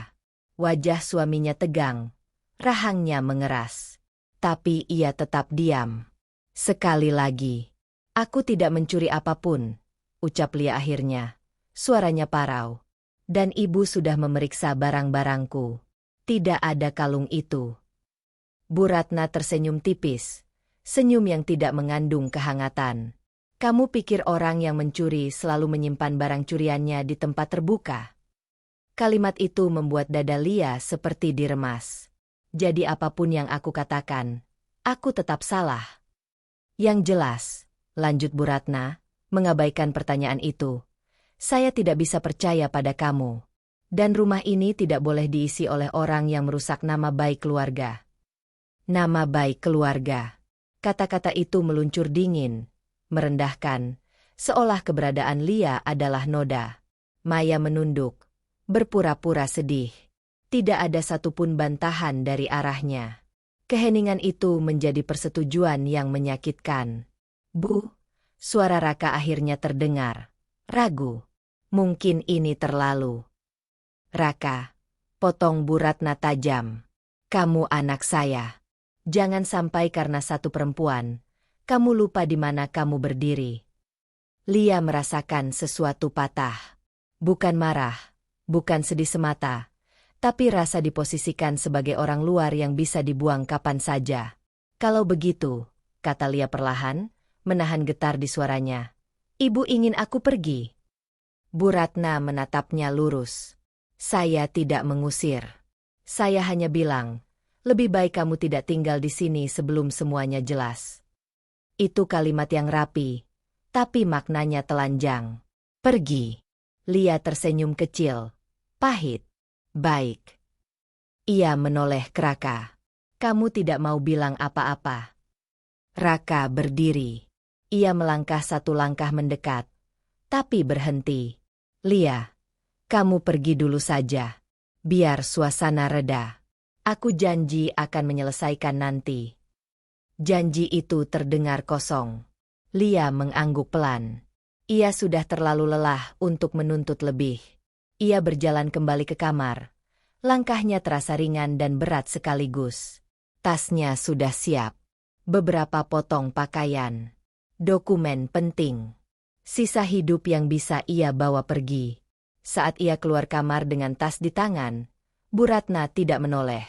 Wajah suaminya tegang, rahangnya mengeras. Tapi ia tetap diam. Sekali lagi, aku tidak mencuri apapun, ucap Lia akhirnya. Suaranya parau. Dan ibu sudah memeriksa barang-barangku. Tidak ada kalung itu. Bu Ratna tersenyum tipis, senyum yang tidak mengandung kehangatan. Kamu pikir orang yang mencuri selalu menyimpan barang curiannya di tempat terbuka? Kalimat itu membuat dada Lia seperti diremas. Jadi apapun yang aku katakan, aku tetap salah. Yang jelas, lanjut Bu Ratna, mengabaikan pertanyaan itu. Saya tidak bisa percaya pada kamu. Dan rumah ini tidak boleh diisi oleh orang yang merusak nama baik keluarga. Nama baik keluarga. Kata-kata itu meluncur dingin, merendahkan, seolah keberadaan Lia adalah noda. Maya menunduk, berpura-pura sedih. Tidak ada satupun bantahan dari arahnya. Keheningan itu menjadi persetujuan yang menyakitkan. Bu, suara Raka akhirnya terdengar. Ragu. Mungkin ini terlalu. Raka, potong Bu Ratna tajam. Kamu anak saya. Jangan sampai karena satu perempuan, kamu lupa di mana kamu berdiri. Lia merasakan sesuatu patah. Bukan marah, bukan sedih semata, tapi rasa diposisikan sebagai orang luar yang bisa dibuang kapan saja. Kalau begitu, kata Lia perlahan, menahan getar di suaranya. Ibu ingin aku pergi. Bu Ratna menatapnya lurus. Saya tidak mengusir. Saya hanya bilang, lebih baik kamu tidak tinggal di sini sebelum semuanya jelas. Itu kalimat yang rapi, tapi maknanya telanjang. Pergi. Lia tersenyum kecil, pahit. Baik. Ia menoleh ke Raka. Kamu tidak mau bilang apa-apa. Raka berdiri. Ia melangkah satu langkah mendekat, tapi berhenti. Lia, kamu pergi dulu saja. Biar suasana reda. Aku janji akan menyelesaikan nanti. Janji itu terdengar kosong. Lia mengangguk pelan. Ia sudah terlalu lelah untuk menuntut lebih. Ia berjalan kembali ke kamar. Langkahnya terasa ringan dan berat sekaligus. Tasnya sudah siap. Beberapa potong pakaian. Dokumen penting. Sisa hidup yang bisa ia bawa pergi. Saat ia keluar kamar dengan tas di tangan, Bu Ratna tidak menoleh.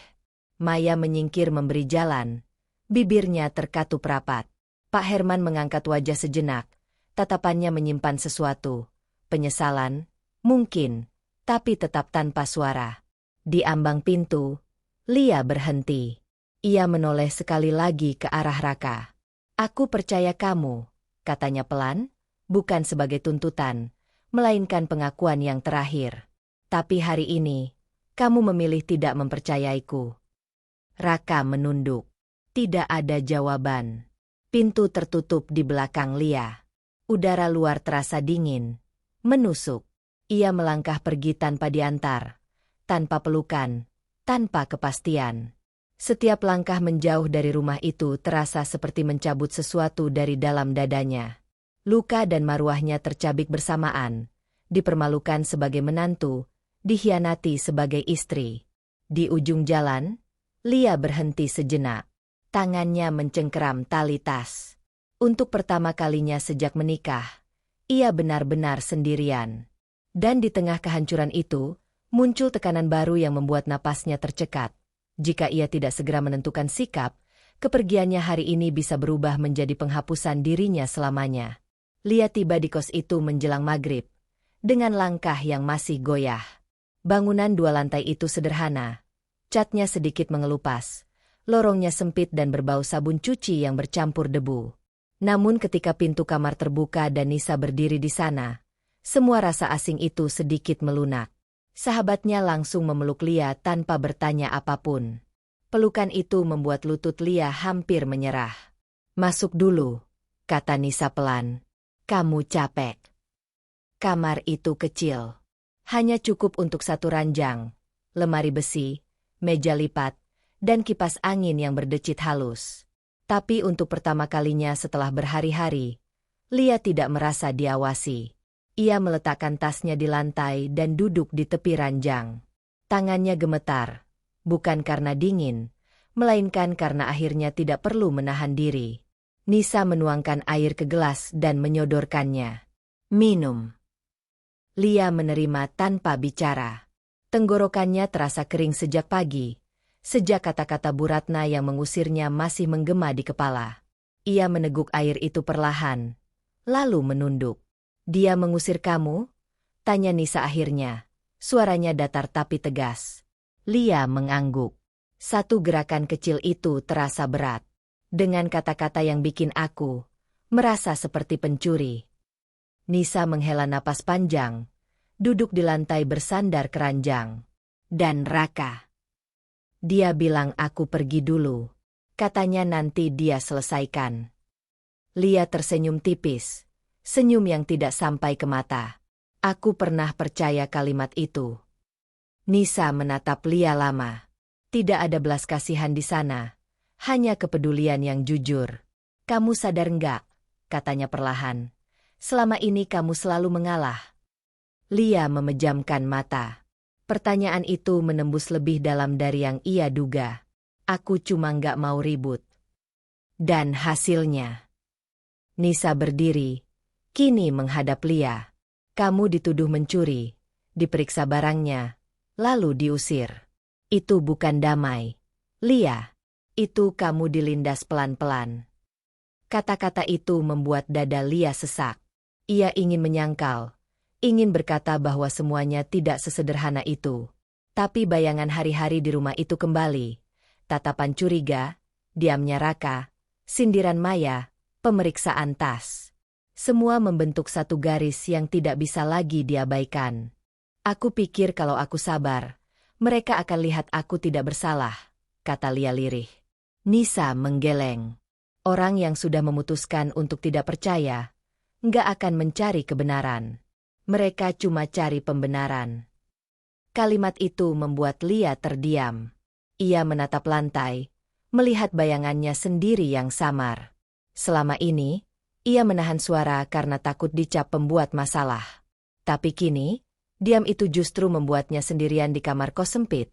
Maya menyingkir memberi jalan. Bibirnya terkatup rapat. Pak Herman mengangkat wajah sejenak. Tatapannya menyimpan sesuatu. Penyesalan, mungkin, tapi tetap tanpa suara. Di ambang pintu, Lia berhenti. Ia menoleh sekali lagi ke arah Raka. Aku percaya kamu, katanya pelan, bukan sebagai tuntutan, melainkan pengakuan yang terakhir. Tapi hari ini, kamu memilih tidak mempercayaiku. Raka menunduk. Tidak ada jawaban. Pintu tertutup di belakang Lia. Udara luar terasa dingin, menusuk. Ia melangkah pergi tanpa diantar, tanpa pelukan, tanpa kepastian. Setiap langkah menjauh dari rumah itu terasa seperti mencabut sesuatu dari dalam dadanya. Luka dan marwahnya tercabik bersamaan, dipermalukan sebagai menantu, dikhianati sebagai istri. Di ujung jalan, Lia berhenti sejenak. Tangannya mencengkeram tali tas. Untuk pertama kalinya sejak menikah, ia benar-benar sendirian. Dan di tengah kehancuran itu, muncul tekanan baru yang membuat napasnya tercekat. Jika ia tidak segera menentukan sikap, kepergiannya hari ini bisa berubah menjadi penghapusan dirinya selamanya. Lia tiba di kos itu menjelang maghrib, dengan langkah yang masih goyah. Bangunan 2 lantai itu sederhana. Catnya sedikit mengelupas. Lorongnya sempit dan berbau sabun cuci yang bercampur debu. Namun ketika pintu kamar terbuka dan Nisa berdiri di sana, semua rasa asing itu sedikit melunak. Sahabatnya langsung memeluk Lia tanpa bertanya apapun. Pelukan itu membuat lutut Lia hampir menyerah. "Masuk dulu," kata Nisa pelan. "Kamu capek." Kamar itu kecil. Hanya cukup untuk 1 ranjang, lemari besi, meja lipat, dan kipas angin yang berdecit halus. Tapi untuk pertama kalinya setelah berhari-hari, Lia tidak merasa diawasi. Ia meletakkan tasnya di lantai dan duduk di tepi ranjang. Tangannya gemetar, bukan karena dingin, melainkan karena akhirnya tidak perlu menahan diri. Nisa menuangkan air ke gelas dan menyodorkannya. "Minum." Lia menerima tanpa bicara. Tenggorokannya terasa kering sejak pagi, sejak kata-kata Bu Ratna yang mengusirnya masih menggema di kepala. Ia meneguk air itu perlahan, lalu menunduk. "Dia mengusir kamu?" tanya Nisa akhirnya. Suaranya datar tapi tegas. Lia mengangguk. Satu gerakan kecil itu terasa berat. Dengan kata-kata yang bikin aku merasa seperti pencuri. Nisa menghela napas panjang, duduk di lantai bersandar keranjang. "Dan Raka. Dia bilang aku pergi dulu. Katanya nanti dia selesaikan." Lia tersenyum tipis, senyum yang tidak sampai ke mata. "Aku pernah percaya kalimat itu." Nisa menatap Lia lama. Tidak ada belas kasihan di sana. Hanya kepedulian yang jujur. "Kamu sadar enggak?" katanya perlahan. "Selama ini kamu selalu mengalah." Lia memejamkan mata. Pertanyaan itu menembus lebih dalam dari yang ia duga. "Aku cuma nggak mau ribut." Dan hasilnya. Nisa berdiri, kini menghadap Lia. "Kamu dituduh mencuri, diperiksa barangnya, lalu diusir. Itu bukan damai, Lia. Itu kamu dilindas pelan-pelan." Kata-kata itu membuat dada Lia sesak. Ia ingin menyangkal, ingin berkata bahwa semuanya tidak sesederhana itu. Tapi bayangan hari-hari di rumah itu kembali. Tatapan curiga, diamnya Raka, sindiran Maya, pemeriksaan tas. Semua membentuk satu garis yang tidak bisa lagi diabaikan. "Aku pikir kalau aku sabar, mereka akan lihat aku tidak bersalah," kata Lia lirih. Nisa menggeleng. Orang yang sudah memutuskan untuk tidak percaya, nggak akan mencari kebenaran. Mereka cuma cari pembenaran. Kalimat itu membuat Lia terdiam. Ia menatap lantai, melihat bayangannya sendiri yang samar. Selama ini, ia menahan suara karena takut dicap pembuat masalah. Tapi kini, diam itu justru membuatnya sendirian di kamar kos sempit,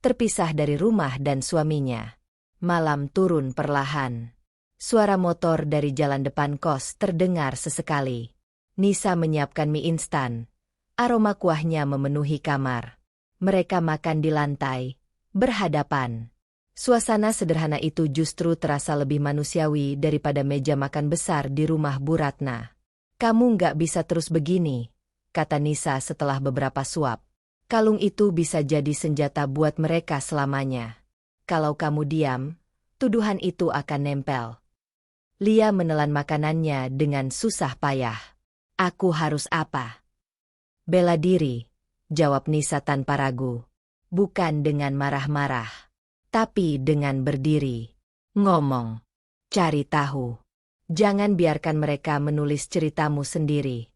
terpisah dari rumah dan suaminya. Malam turun perlahan. Suara motor dari jalan depan kos terdengar sesekali. Nisa menyiapkan mie instan. Aroma kuahnya memenuhi kamar. Mereka makan di lantai, berhadapan. Suasana sederhana itu justru terasa lebih manusiawi daripada meja makan besar di rumah Bu Ratna. "Kamu nggak bisa terus begini," kata Nisa setelah beberapa suap. "Kalung itu bisa jadi senjata buat mereka selamanya. Kalau kamu diam, tuduhan itu akan nempel." Lia menelan makanannya dengan susah payah. "Aku harus apa?" Bela diri, jawab Nisa tanpa ragu. Bukan dengan marah-marah, tapi dengan berdiri. Ngomong. Cari tahu. Jangan biarkan mereka menulis ceritamu sendiri.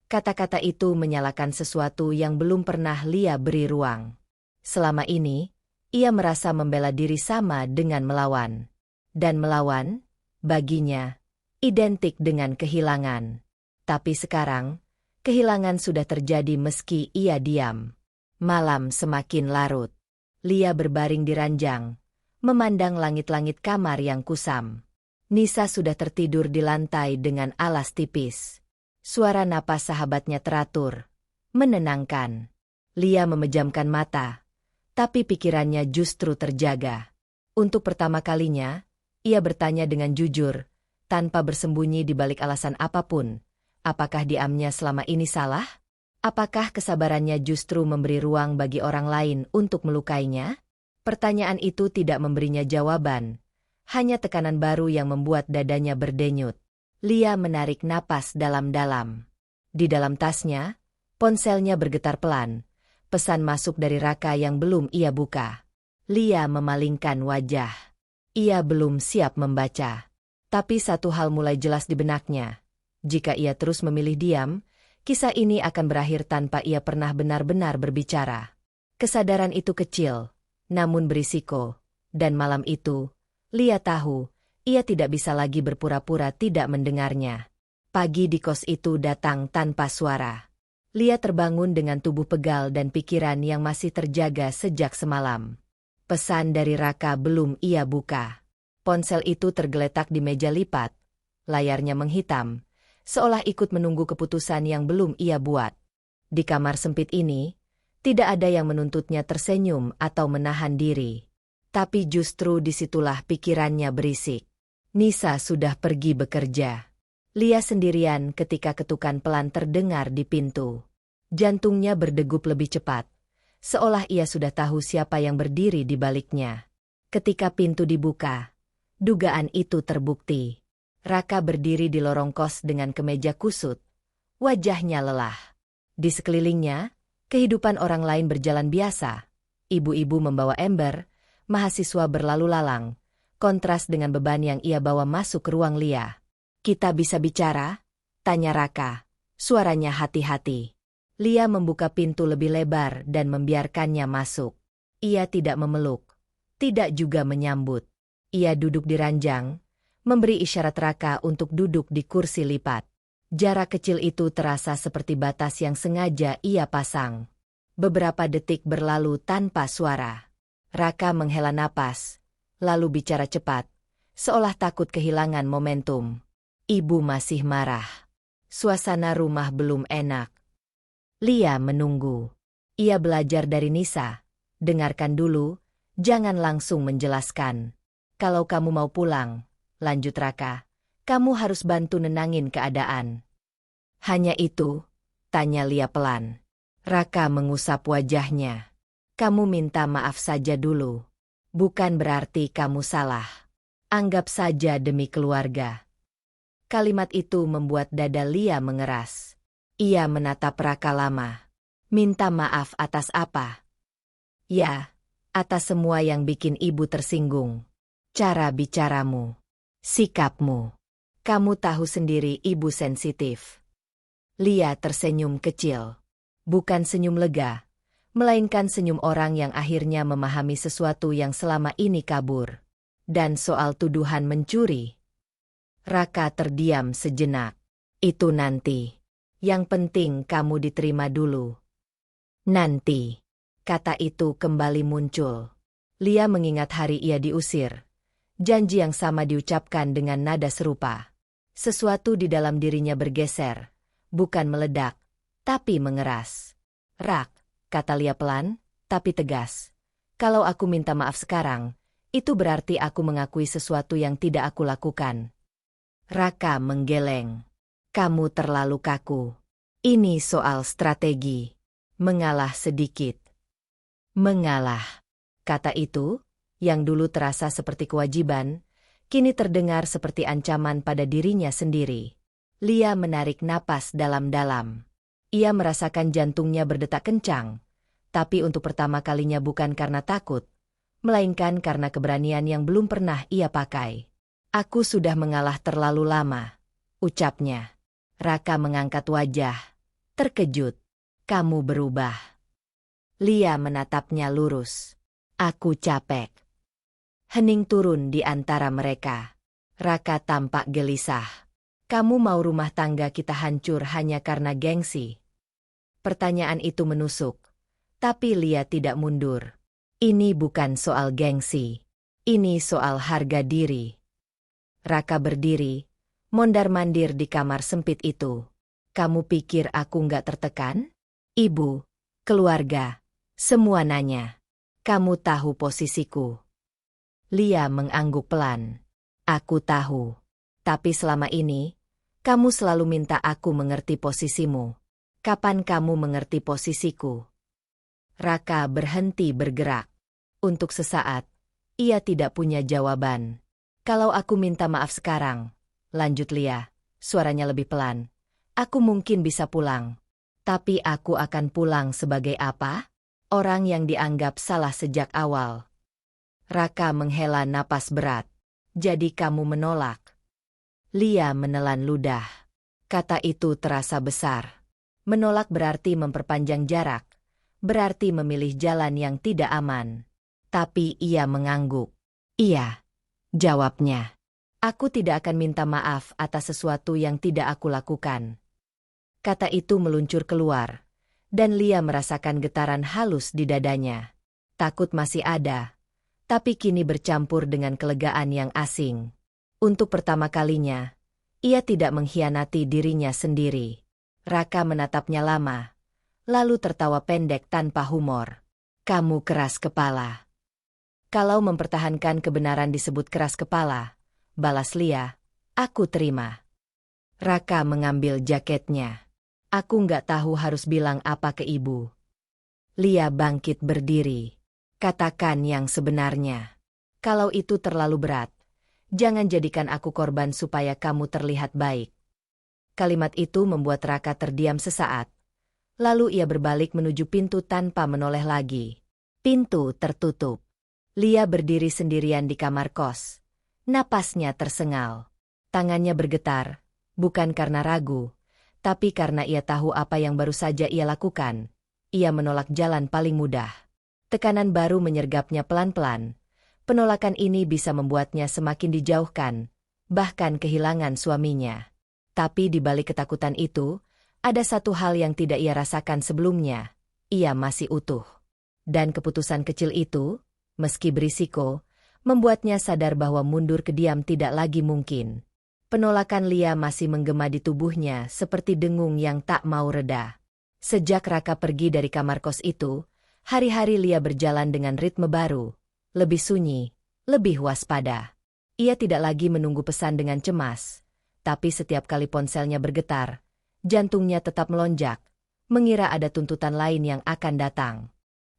Kata-kata itu menyalakan sesuatu yang belum pernah Lia beri ruang. Selama ini, ia merasa membela diri sama dengan melawan. Dan melawan, baginya, identik dengan kehilangan. Tapi sekarang, kehilangan sudah terjadi meski ia diam. Malam semakin larut. Lia berbaring di ranjang, memandang langit-langit kamar yang kusam. Nisa sudah tertidur di lantai dengan alas tipis. Suara napas sahabatnya teratur, menenangkan. Lia memejamkan mata, tapi pikirannya justru terjaga. Untuk pertama kalinya, ia bertanya dengan jujur, tanpa bersembunyi di balik alasan apapun. Apakah diamnya selama ini salah? Apakah kesabarannya justru memberi ruang bagi orang lain untuk melukainya? Pertanyaan itu tidak memberinya jawaban, hanya tekanan baru yang membuat dadanya berdenyut. Lia menarik napas dalam-dalam. Di dalam tasnya, ponselnya bergetar pelan. Pesan masuk dari Raka yang belum ia buka. Lia memalingkan wajah. Ia belum siap membaca. Tapi satu hal mulai jelas di benaknya. Jika ia terus memilih diam, kisah ini akan berakhir tanpa ia pernah benar-benar berbicara. Kesadaran itu kecil, namun berisiko. Dan malam itu, Lia tahu, ia tidak bisa lagi berpura-pura tidak mendengarnya. Pagi di kos itu datang tanpa suara. Lia terbangun dengan tubuh pegal dan pikiran yang masih terjaga sejak semalam. Pesan dari Raka belum ia buka. Ponsel itu tergeletak di meja lipat. Layarnya menghitam, seolah ikut menunggu keputusan yang belum ia buat. Di kamar sempit ini, tidak ada yang menuntutnya tersenyum atau menahan diri. Tapi justru disitulah pikirannya berisik. Nisa sudah pergi bekerja. Lia sendirian ketika ketukan pelan terdengar di pintu. Jantungnya berdegup lebih cepat, seolah ia sudah tahu siapa yang berdiri di baliknya. Ketika pintu dibuka, dugaan itu terbukti. Raka berdiri di lorong kos dengan kemeja kusut. Wajahnya lelah. Di sekelilingnya, kehidupan orang lain berjalan biasa. Ibu-ibu membawa ember, mahasiswa berlalu lalang. Kontras dengan beban yang ia bawa masuk ke ruang Lia. Kita bisa bicara? Tanya Raka. Suaranya hati-hati. Lia membuka pintu lebih lebar dan membiarkannya masuk. Ia tidak memeluk, tidak juga menyambut. Ia duduk di ranjang, memberi isyarat Raka untuk duduk di kursi lipat. Jarak kecil itu terasa seperti batas yang sengaja ia pasang. Beberapa detik berlalu tanpa suara. Raka menghela napas, lalu bicara cepat, seolah takut kehilangan momentum. Ibu masih marah. Suasana rumah belum enak. Lia menunggu. Ia belajar dari Nisa. Dengarkan dulu, jangan langsung menjelaskan. Kalau kamu mau pulang, lanjut Raka, kamu harus bantu nenangin keadaan. Hanya itu? Tanya Lia pelan. Raka mengusap wajahnya. Kamu minta maaf saja dulu. Bukan berarti kamu salah. Anggap saja demi keluarga. Kalimat itu membuat dada Lia mengeras. Ia menatap Raka lama. Minta maaf atas apa? Ya, atas semua yang bikin ibu tersinggung. Cara bicaramu, sikapmu. Kamu tahu sendiri ibu sensitif. Lia tersenyum kecil. Bukan senyum lega, melainkan senyum orang yang akhirnya memahami sesuatu yang selama ini kabur. Dan soal tuduhan mencuri. Raka terdiam sejenak. Itu nanti. Yang penting kamu diterima dulu. Nanti. Kata itu kembali muncul. Lia mengingat hari ia diusir. Janji yang sama diucapkan dengan nada serupa. Sesuatu di dalam dirinya bergeser. Bukan meledak, tapi mengeras. Rak, kata Lia pelan, tapi tegas. Kalau aku minta maaf sekarang, itu berarti aku mengakui sesuatu yang tidak aku lakukan. Raka menggeleng. Kamu terlalu kaku. Ini soal strategi. Mengalah sedikit. Mengalah. Kata itu, yang dulu terasa seperti kewajiban, kini terdengar seperti ancaman pada dirinya sendiri. Lia menarik napas dalam-dalam. Ia merasakan jantungnya berdetak kencang, tapi untuk pertama kalinya bukan karena takut, melainkan karena keberanian yang belum pernah ia pakai. Aku sudah mengalah terlalu lama, ucapnya. Raka mengangkat wajah, terkejut. Kamu berubah. Lia menatapnya lurus. Aku capek. Hening turun di antara mereka. Raka tampak gelisah. Kamu mau rumah tangga kita hancur hanya karena gengsi? Pertanyaan itu menusuk. Tapi Lia tidak mundur. Ini bukan soal gengsi. Ini soal harga diri. Raka berdiri, mondar-mandir di kamar sempit itu. Kamu pikir aku nggak tertekan? Ibu, keluarga, semua nanya. Kamu tahu posisiku. Lia mengangguk pelan. Aku tahu. Tapi selama ini, kamu selalu minta aku mengerti posisimu. Kapan kamu mengerti posisiku? Raka berhenti bergerak. Untuk sesaat, ia tidak punya jawaban. Kalau aku minta maaf sekarang, lanjut Lia, suaranya lebih pelan. Aku mungkin bisa pulang. Tapi aku akan pulang sebagai apa? Orang yang dianggap salah sejak awal. Raka menghela napas berat. Jadi kamu menolak? Lia menelan ludah. Kata itu terasa besar. Menolak berarti memperpanjang jarak. Berarti memilih jalan yang tidak aman. Tapi ia mengangguk. Iya. Jawabnya. Aku tidak akan minta maaf atas sesuatu yang tidak aku lakukan. Kata itu meluncur keluar, dan Lia merasakan getaran halus di dadanya. Takut masih ada, tapi kini bercampur dengan kelegaan yang asing. Untuk pertama kalinya, ia tidak mengkhianati dirinya sendiri. Raka menatapnya lama, lalu tertawa pendek tanpa humor. Kamu keras kepala. Kalau mempertahankan kebenaran disebut keras kepala, balas Lia, aku terima. Raka mengambil jaketnya. Aku nggak tahu harus bilang apa ke ibu. Lia bangkit berdiri. Katakan yang sebenarnya. Kalau itu terlalu berat, jangan jadikan aku korban supaya kamu terlihat baik. Kalimat itu membuat Raka terdiam sesaat. Lalu ia berbalik menuju pintu tanpa menoleh lagi. Pintu tertutup. Lia berdiri sendirian di kamar kos. Napasnya tersengal. Tangannya bergetar, bukan karena ragu, tapi karena ia tahu apa yang baru saja ia lakukan. Ia menolak jalan paling mudah. Tekanan baru menyergapnya pelan-pelan. Penolakan ini bisa membuatnya semakin dijauhkan, bahkan kehilangan suaminya. Tapi di balik ketakutan itu, ada satu hal yang tidak ia rasakan sebelumnya. Ia masih utuh. Dan keputusan kecil itu, meski berisiko, membuatnya sadar bahwa mundur ke diam tidak lagi mungkin. Penolakan Lia masih menggema di tubuhnya seperti dengung yang tak mau reda. Sejak Raka pergi dari kamar kos itu, hari-hari Lia berjalan dengan ritme baru, lebih sunyi, lebih waspada. Ia tidak lagi menunggu pesan dengan cemas, tapi setiap kali ponselnya bergetar, jantungnya tetap melonjak, mengira ada tuntutan lain yang akan datang.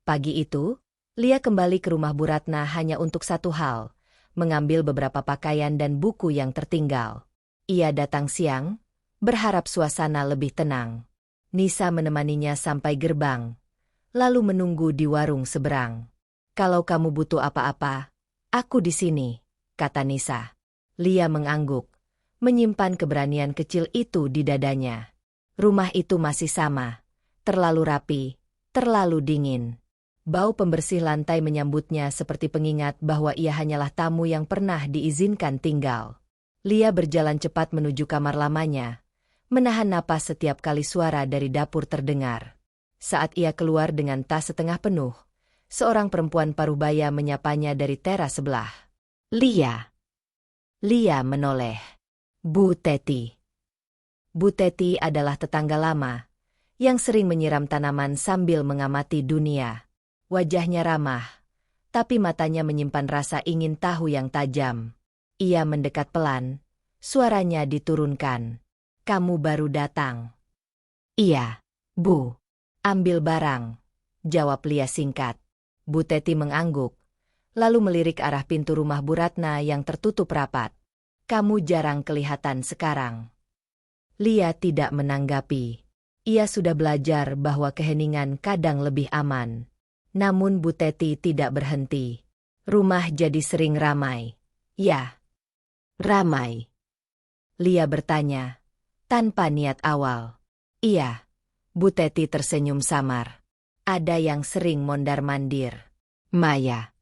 Pagi itu, Lia kembali ke rumah Bu Ratna hanya untuk satu hal, mengambil beberapa pakaian dan buku yang tertinggal. Ia datang siang, berharap suasana lebih tenang. Nisa menemaninya sampai gerbang, lalu menunggu di warung seberang. Kalau kamu butuh apa-apa, aku di sini, kata Nisa. Lia mengangguk, menyimpan keberanian kecil itu di dadanya. Rumah itu masih sama, terlalu rapi, terlalu dingin. Bau pembersih lantai menyambutnya seperti pengingat bahwa ia hanyalah tamu yang pernah diizinkan tinggal. Lia berjalan cepat menuju kamar lamanya, menahan napas setiap kali suara dari dapur terdengar. Saat ia keluar dengan tas setengah penuh, seorang perempuan parubaya menyapanya dari teras sebelah. Lia. Lia menoleh. Bu Teti. Bu Teti adalah tetangga lama, yang sering menyiram tanaman sambil mengamati dunia. Wajahnya ramah, tapi matanya menyimpan rasa ingin tahu yang tajam. Ia mendekat pelan, suaranya diturunkan. Kamu baru datang. Iya, Bu. Ambil barang, jawab Lia singkat. Bu Teti mengangguk, lalu melirik arah pintu rumah Bu Ratna yang tertutup rapat. Kamu jarang kelihatan sekarang. Lia tidak menanggapi. Ia sudah belajar bahwa keheningan kadang lebih aman. Namun Bu Teti tidak berhenti. Rumah jadi sering ramai. Ya, ramai. Lia bertanya, tanpa niat awal. Iya, Bu Teti tersenyum samar. Ada yang sering mondar-mandir. Maya.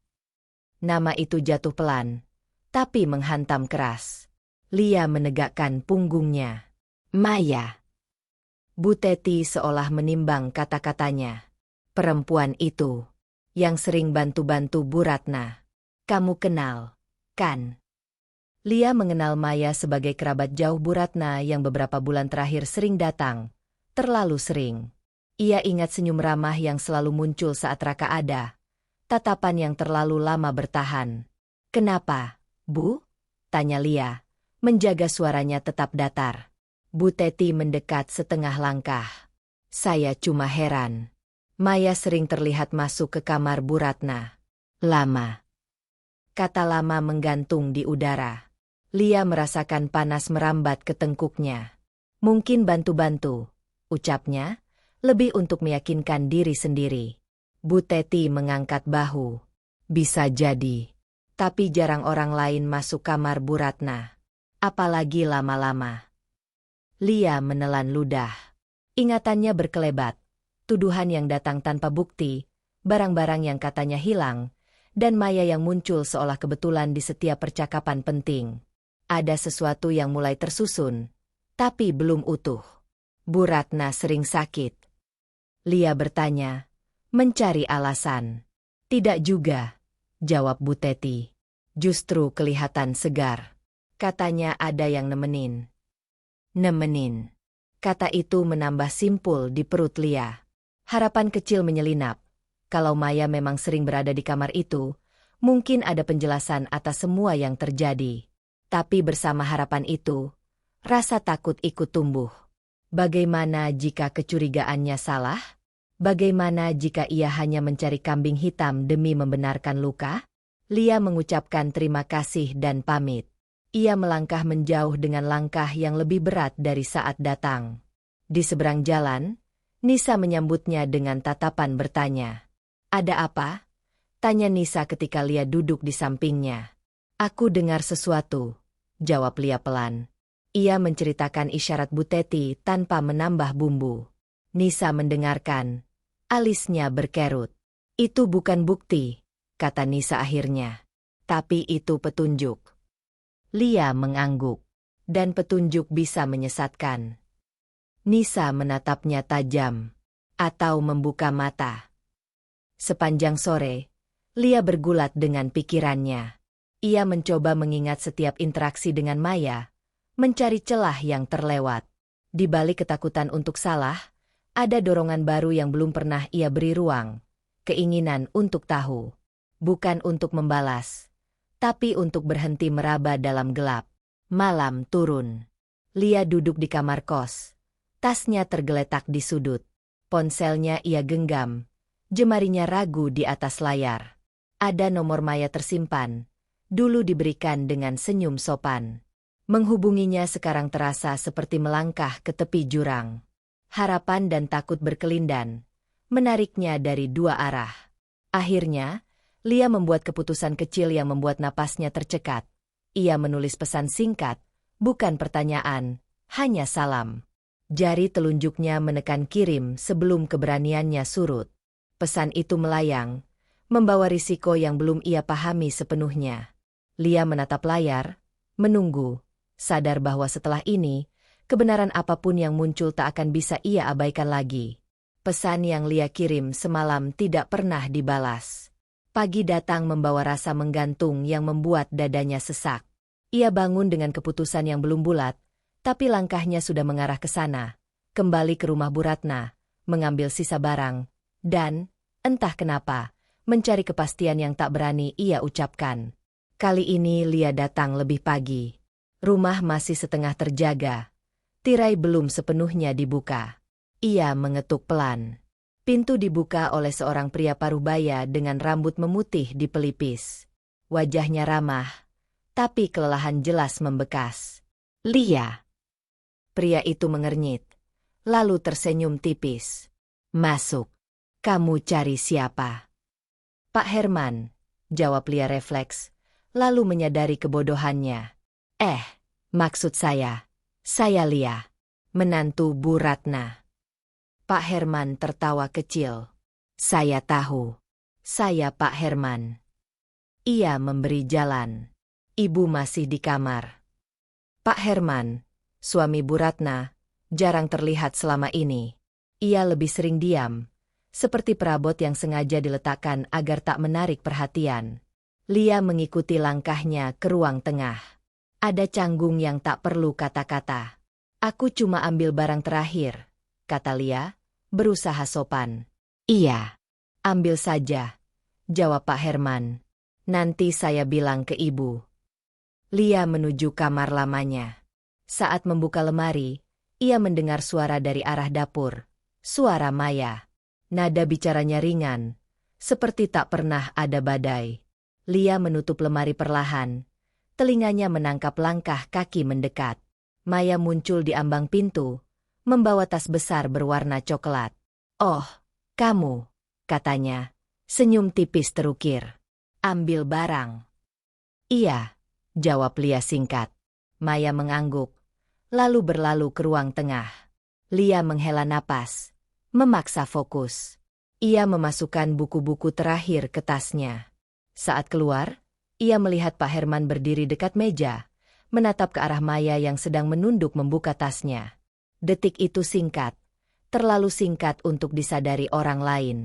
Nama itu jatuh pelan, tapi menghantam keras. Lia menegakkan punggungnya. Maya. Bu Teti seolah menimbang kata-katanya. Perempuan itu, yang sering bantu-bantu Bu Ratna. Kamu kenal, kan? Lia mengenal Maya sebagai kerabat jauh Bu Ratna yang beberapa bulan terakhir sering datang. Terlalu sering. Ia ingat senyum ramah yang selalu muncul saat Raka ada. Tatapan yang terlalu lama bertahan. Kenapa, Bu? Tanya Lia, menjaga suaranya tetap datar. Bu Teti mendekat setengah langkah. Saya cuma heran. Maya sering terlihat masuk ke kamar Bu Ratna. Lama. Kata lama menggantung di udara. Lia merasakan panas merambat ke tengkuknya. Mungkin bantu-bantu, ucapnya, lebih untuk meyakinkan diri sendiri. Bu Teti mengangkat bahu. Bisa jadi. Tapi jarang orang lain masuk kamar Bu Ratna. Apalagi lama-lama. Lia menelan ludah. Ingatannya berkelebat. Tuduhan yang datang tanpa bukti, barang-barang yang katanya hilang, dan Maya yang muncul seolah kebetulan di setiap percakapan penting. Ada sesuatu yang mulai tersusun, tapi belum utuh. Bu Ratna sering sakit. Lia bertanya, mencari alasan. Tidak juga, jawab Bu Teti. Justru kelihatan segar. Katanya ada yang nemenin. Nemenin. Kata itu menambah simpul di perut Lia. Harapan kecil menyelinap. Kalau Maya memang sering berada di kamar itu, mungkin ada penjelasan atas semua yang terjadi. Tapi bersama harapan itu, rasa takut ikut tumbuh. Bagaimana jika kecurigaannya salah? Bagaimana jika ia hanya mencari kambing hitam demi membenarkan luka? Lia mengucapkan terima kasih dan pamit. Ia melangkah menjauh dengan langkah yang lebih berat dari saat datang. Di seberang jalan, Nisa menyambutnya dengan tatapan bertanya. Ada apa? Tanya Nisa ketika Lia duduk di sampingnya. Aku dengar sesuatu, jawab Lia pelan. Ia menceritakan isyarat Bu Teti tanpa menambah bumbu. Nisa mendengarkan. Alisnya berkerut. Itu bukan bukti, kata Nisa akhirnya. Tapi itu petunjuk. Lia mengangguk. Dan petunjuk bisa menyesatkan. Nisa menatapnya tajam. Atau membuka mata. Sepanjang sore, Lia bergulat dengan pikirannya. Ia mencoba mengingat setiap interaksi dengan Maya, mencari celah yang terlewat. Di balik ketakutan untuk salah, ada dorongan baru yang belum pernah ia beri ruang. Keinginan untuk tahu. Bukan untuk membalas. Tapi untuk berhenti meraba dalam gelap. Malam turun. Lia duduk di kamar kos. Tasnya tergeletak di sudut. Ponselnya ia genggam. Jemarinya ragu di atas layar. Ada nomor Maya tersimpan. Dulu diberikan dengan senyum sopan. Menghubunginya sekarang terasa seperti melangkah ke tepi jurang. Harapan dan takut berkelindan, menariknya dari dua arah. Akhirnya, Lia membuat keputusan kecil yang membuat napasnya tercekat. Ia menulis pesan singkat, bukan pertanyaan, hanya salam. Jari telunjuknya menekan kirim sebelum keberaniannya surut. Pesan itu melayang, membawa risiko yang belum ia pahami sepenuhnya. Lia menatap layar, menunggu, sadar bahwa setelah ini, kebenaran apapun yang muncul tak akan bisa ia abaikan lagi. Pesan yang Lia kirim semalam tidak pernah dibalas. Pagi datang membawa rasa menggantung yang membuat dadanya sesak. Ia bangun dengan keputusan yang belum bulat, tapi langkahnya sudah mengarah ke sana. Kembali ke rumah Bu Ratna, mengambil sisa barang, dan, entah kenapa, mencari kepastian yang tak berani ia ucapkan. Kali ini Lia datang lebih pagi. Rumah masih setengah terjaga. Tirai belum sepenuhnya dibuka. Ia mengetuk pelan. Pintu dibuka oleh seorang pria parubaya dengan rambut memutih di pelipis. Wajahnya ramah, tapi kelelahan jelas membekas. Lia. Pria itu mengernyit. lalu tersenyum tipis. Masuk. Kamu cari siapa? Pak Herman, jawab Lia refleks, lalu menyadari kebodohannya. Maksud saya Lia, menantu Bu Ratna. Pak Herman tertawa kecil. Saya tahu. Saya Pak Herman. Ia memberi jalan. Ibu masih di kamar. Pak Herman, suami Bu Ratna, jarang terlihat selama ini. Ia lebih sering diam, seperti perabot yang sengaja diletakkan agar tak menarik perhatian. Lia mengikuti langkahnya ke ruang tengah. Ada canggung yang tak perlu kata-kata. Aku cuma ambil barang terakhir, kata Lia, berusaha sopan. Iya, ambil saja, jawab Pak Herman. Nanti saya bilang ke ibu. Lia menuju kamar lamanya. Saat membuka lemari, ia mendengar suara dari arah dapur. Suara Maya. Nada bicaranya ringan, seperti tak pernah ada badai. Lia menutup lemari perlahan. Telinganya menangkap langkah kaki mendekat. Maya muncul di ambang pintu, membawa tas besar berwarna coklat. Oh, kamu, katanya. Senyum tipis terukir. Ambil barang. Iya, jawab Lia singkat. Maya mengangguk, lalu berlalu ke ruang tengah. Lia menghela napas, memaksa fokus. Ia memasukkan buku-buku terakhir ke tasnya. Saat keluar, ia melihat Pak Herman berdiri dekat meja, menatap ke arah Maya yang sedang menunduk membuka tasnya. Detik itu singkat, terlalu singkat untuk disadari orang lain.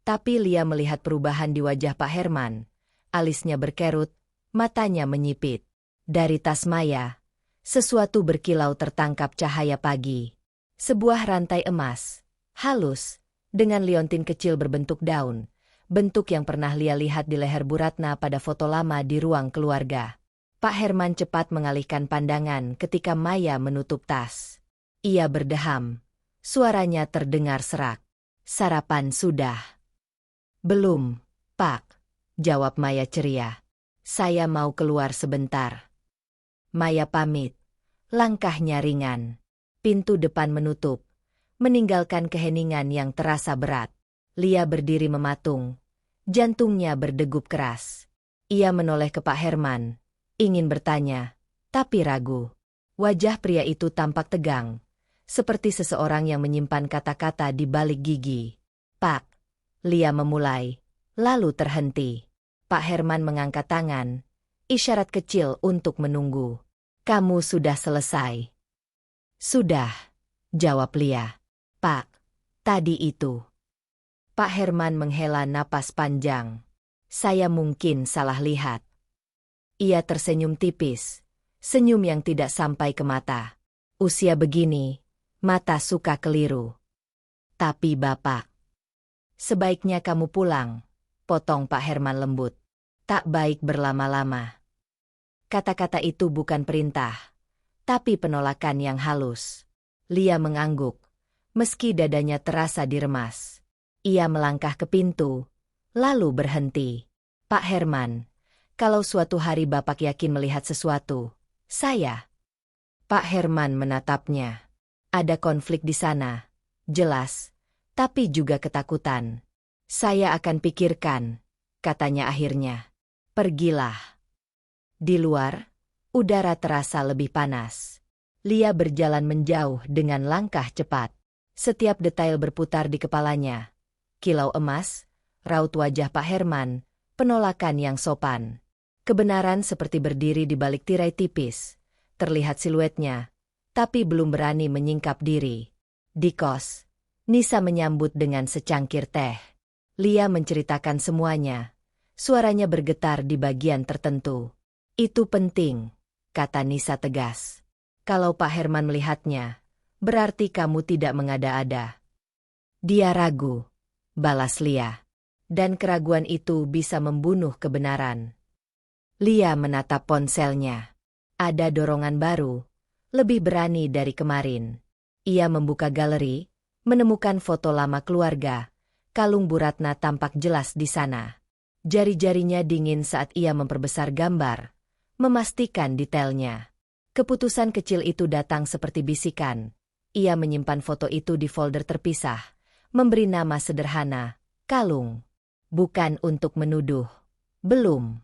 Tapi Lia melihat perubahan di wajah Pak Herman. Alisnya berkerut, matanya menyipit. Dari tas Maya, sesuatu berkilau tertangkap cahaya pagi. Sebuah rantai emas, halus, dengan liontin kecil berbentuk daun. Bentuk yang pernah Lia lihat di leher Bu Ratna pada foto lama di ruang keluarga. Pak Herman cepat mengalihkan pandangan ketika Maya menutup tas. Ia berdeham. Suaranya terdengar serak. Sarapan sudah? Belum, Pak, jawab Maya ceria. Saya mau keluar sebentar. Maya pamit. Langkahnya ringan. Pintu depan menutup, meninggalkan keheningan yang terasa berat. Lia berdiri mematung. Jantungnya berdegup keras. Ia menoleh ke Pak Herman, ingin bertanya, tapi ragu. Wajah pria itu tampak tegang, seperti seseorang yang menyimpan kata-kata di balik gigi. Pak, Lia memulai, lalu terhenti. Pak Herman mengangkat tangan, isyarat kecil untuk menunggu. Kamu sudah selesai? Sudah, jawab Lia. Pak, tadi itu. Pak Herman menghela napas panjang. Saya mungkin salah lihat. Ia tersenyum tipis, senyum yang tidak sampai ke mata. Usia begini, mata suka keliru. Tapi Bapak, sebaiknya kamu pulang, potong Pak Herman lembut. Tak baik berlama-lama. Kata-kata itu bukan perintah, tapi penolakan yang halus. Lia mengangguk, meski dadanya terasa diremas. Ia melangkah ke pintu, lalu berhenti. Pak Herman, kalau suatu hari Bapak yakin melihat sesuatu, saya. Pak Herman menatapnya. Ada konflik di sana, jelas, tapi juga ketakutan. Saya akan pikirkan, katanya akhirnya. Pergilah. Di luar, udara terasa lebih panas. Lia berjalan menjauh dengan langkah cepat. Setiap detail berputar di kepalanya. Kilau emas, raut wajah Pak Herman, penolakan yang sopan. Kebenaran seperti berdiri di balik tirai tipis. Terlihat siluetnya, tapi belum berani menyingkap diri. Di kos, Nisa menyambut dengan secangkir teh. Lia menceritakan semuanya. Suaranya bergetar di bagian tertentu. Itu penting, kata Nisa tegas. Kalau Pak Herman melihatnya, berarti kamu tidak mengada-ada. Dia ragu, balas Lia. Dan keraguan itu bisa membunuh kebenaran. Lia menatap ponselnya. Ada dorongan baru, lebih berani dari kemarin. Ia membuka galeri, menemukan foto lama keluarga. Kalung Bu Ratna tampak jelas di sana. Jari-jarinya dingin saat ia memperbesar gambar, memastikan detailnya. Keputusan kecil itu datang seperti bisikan. Ia menyimpan foto itu di folder terpisah, memberi nama sederhana, kalung. Bukan untuk menuduh. Belum.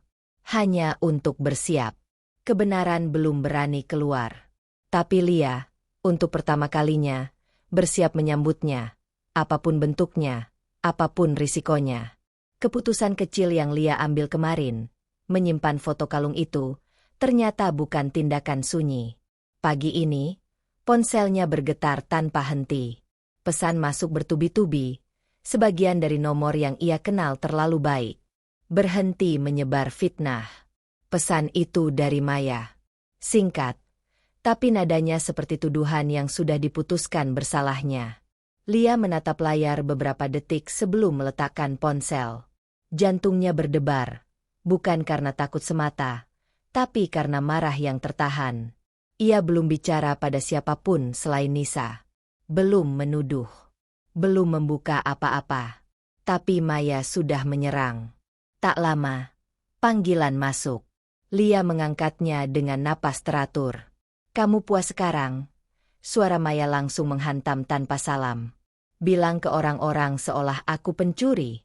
Hanya untuk bersiap. Kebenaran belum berani keluar. Tapi Lia, untuk pertama kalinya, bersiap menyambutnya. Apapun bentuknya, apapun risikonya. Keputusan kecil yang Lia ambil kemarin, menyimpan foto kalung itu, ternyata bukan tindakan sunyi. Pagi ini, ponselnya bergetar tanpa henti. Pesan masuk bertubi-tubi, sebagian dari nomor yang ia kenal terlalu baik. Berhenti menyebar fitnah. Pesan itu dari Maya. Singkat, tapi nadanya seperti tuduhan yang sudah diputuskan bersalahnya. Lia menatap layar beberapa detik sebelum meletakkan ponsel. Jantungnya berdebar, bukan karena takut semata, tapi karena marah yang tertahan. Ia belum bicara pada siapapun selain Nisa. Belum menuduh. Belum membuka apa-apa. Tapi Maya sudah menyerang. Tak lama, panggilan masuk. Lia mengangkatnya dengan napas teratur. "Kamu puas sekarang?" Suara Maya langsung menghantam tanpa salam. "Bilang ke orang-orang seolah aku pencuri."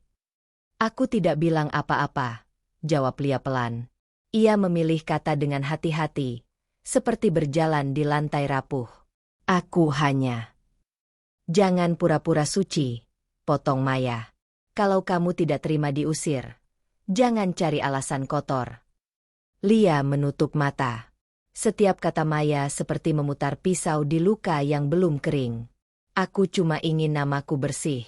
"Aku tidak bilang apa-apa," jawab Lia pelan. Ia memilih kata dengan hati-hati, seperti berjalan di lantai rapuh. "Aku hanya..." "Jangan pura-pura suci," potong Maya. "Kalau kamu tidak terima diusir, jangan cari alasan kotor." Lia menutup mata. Setiap kata Maya seperti memutar pisau di luka yang belum kering. "Aku cuma ingin namaku bersih."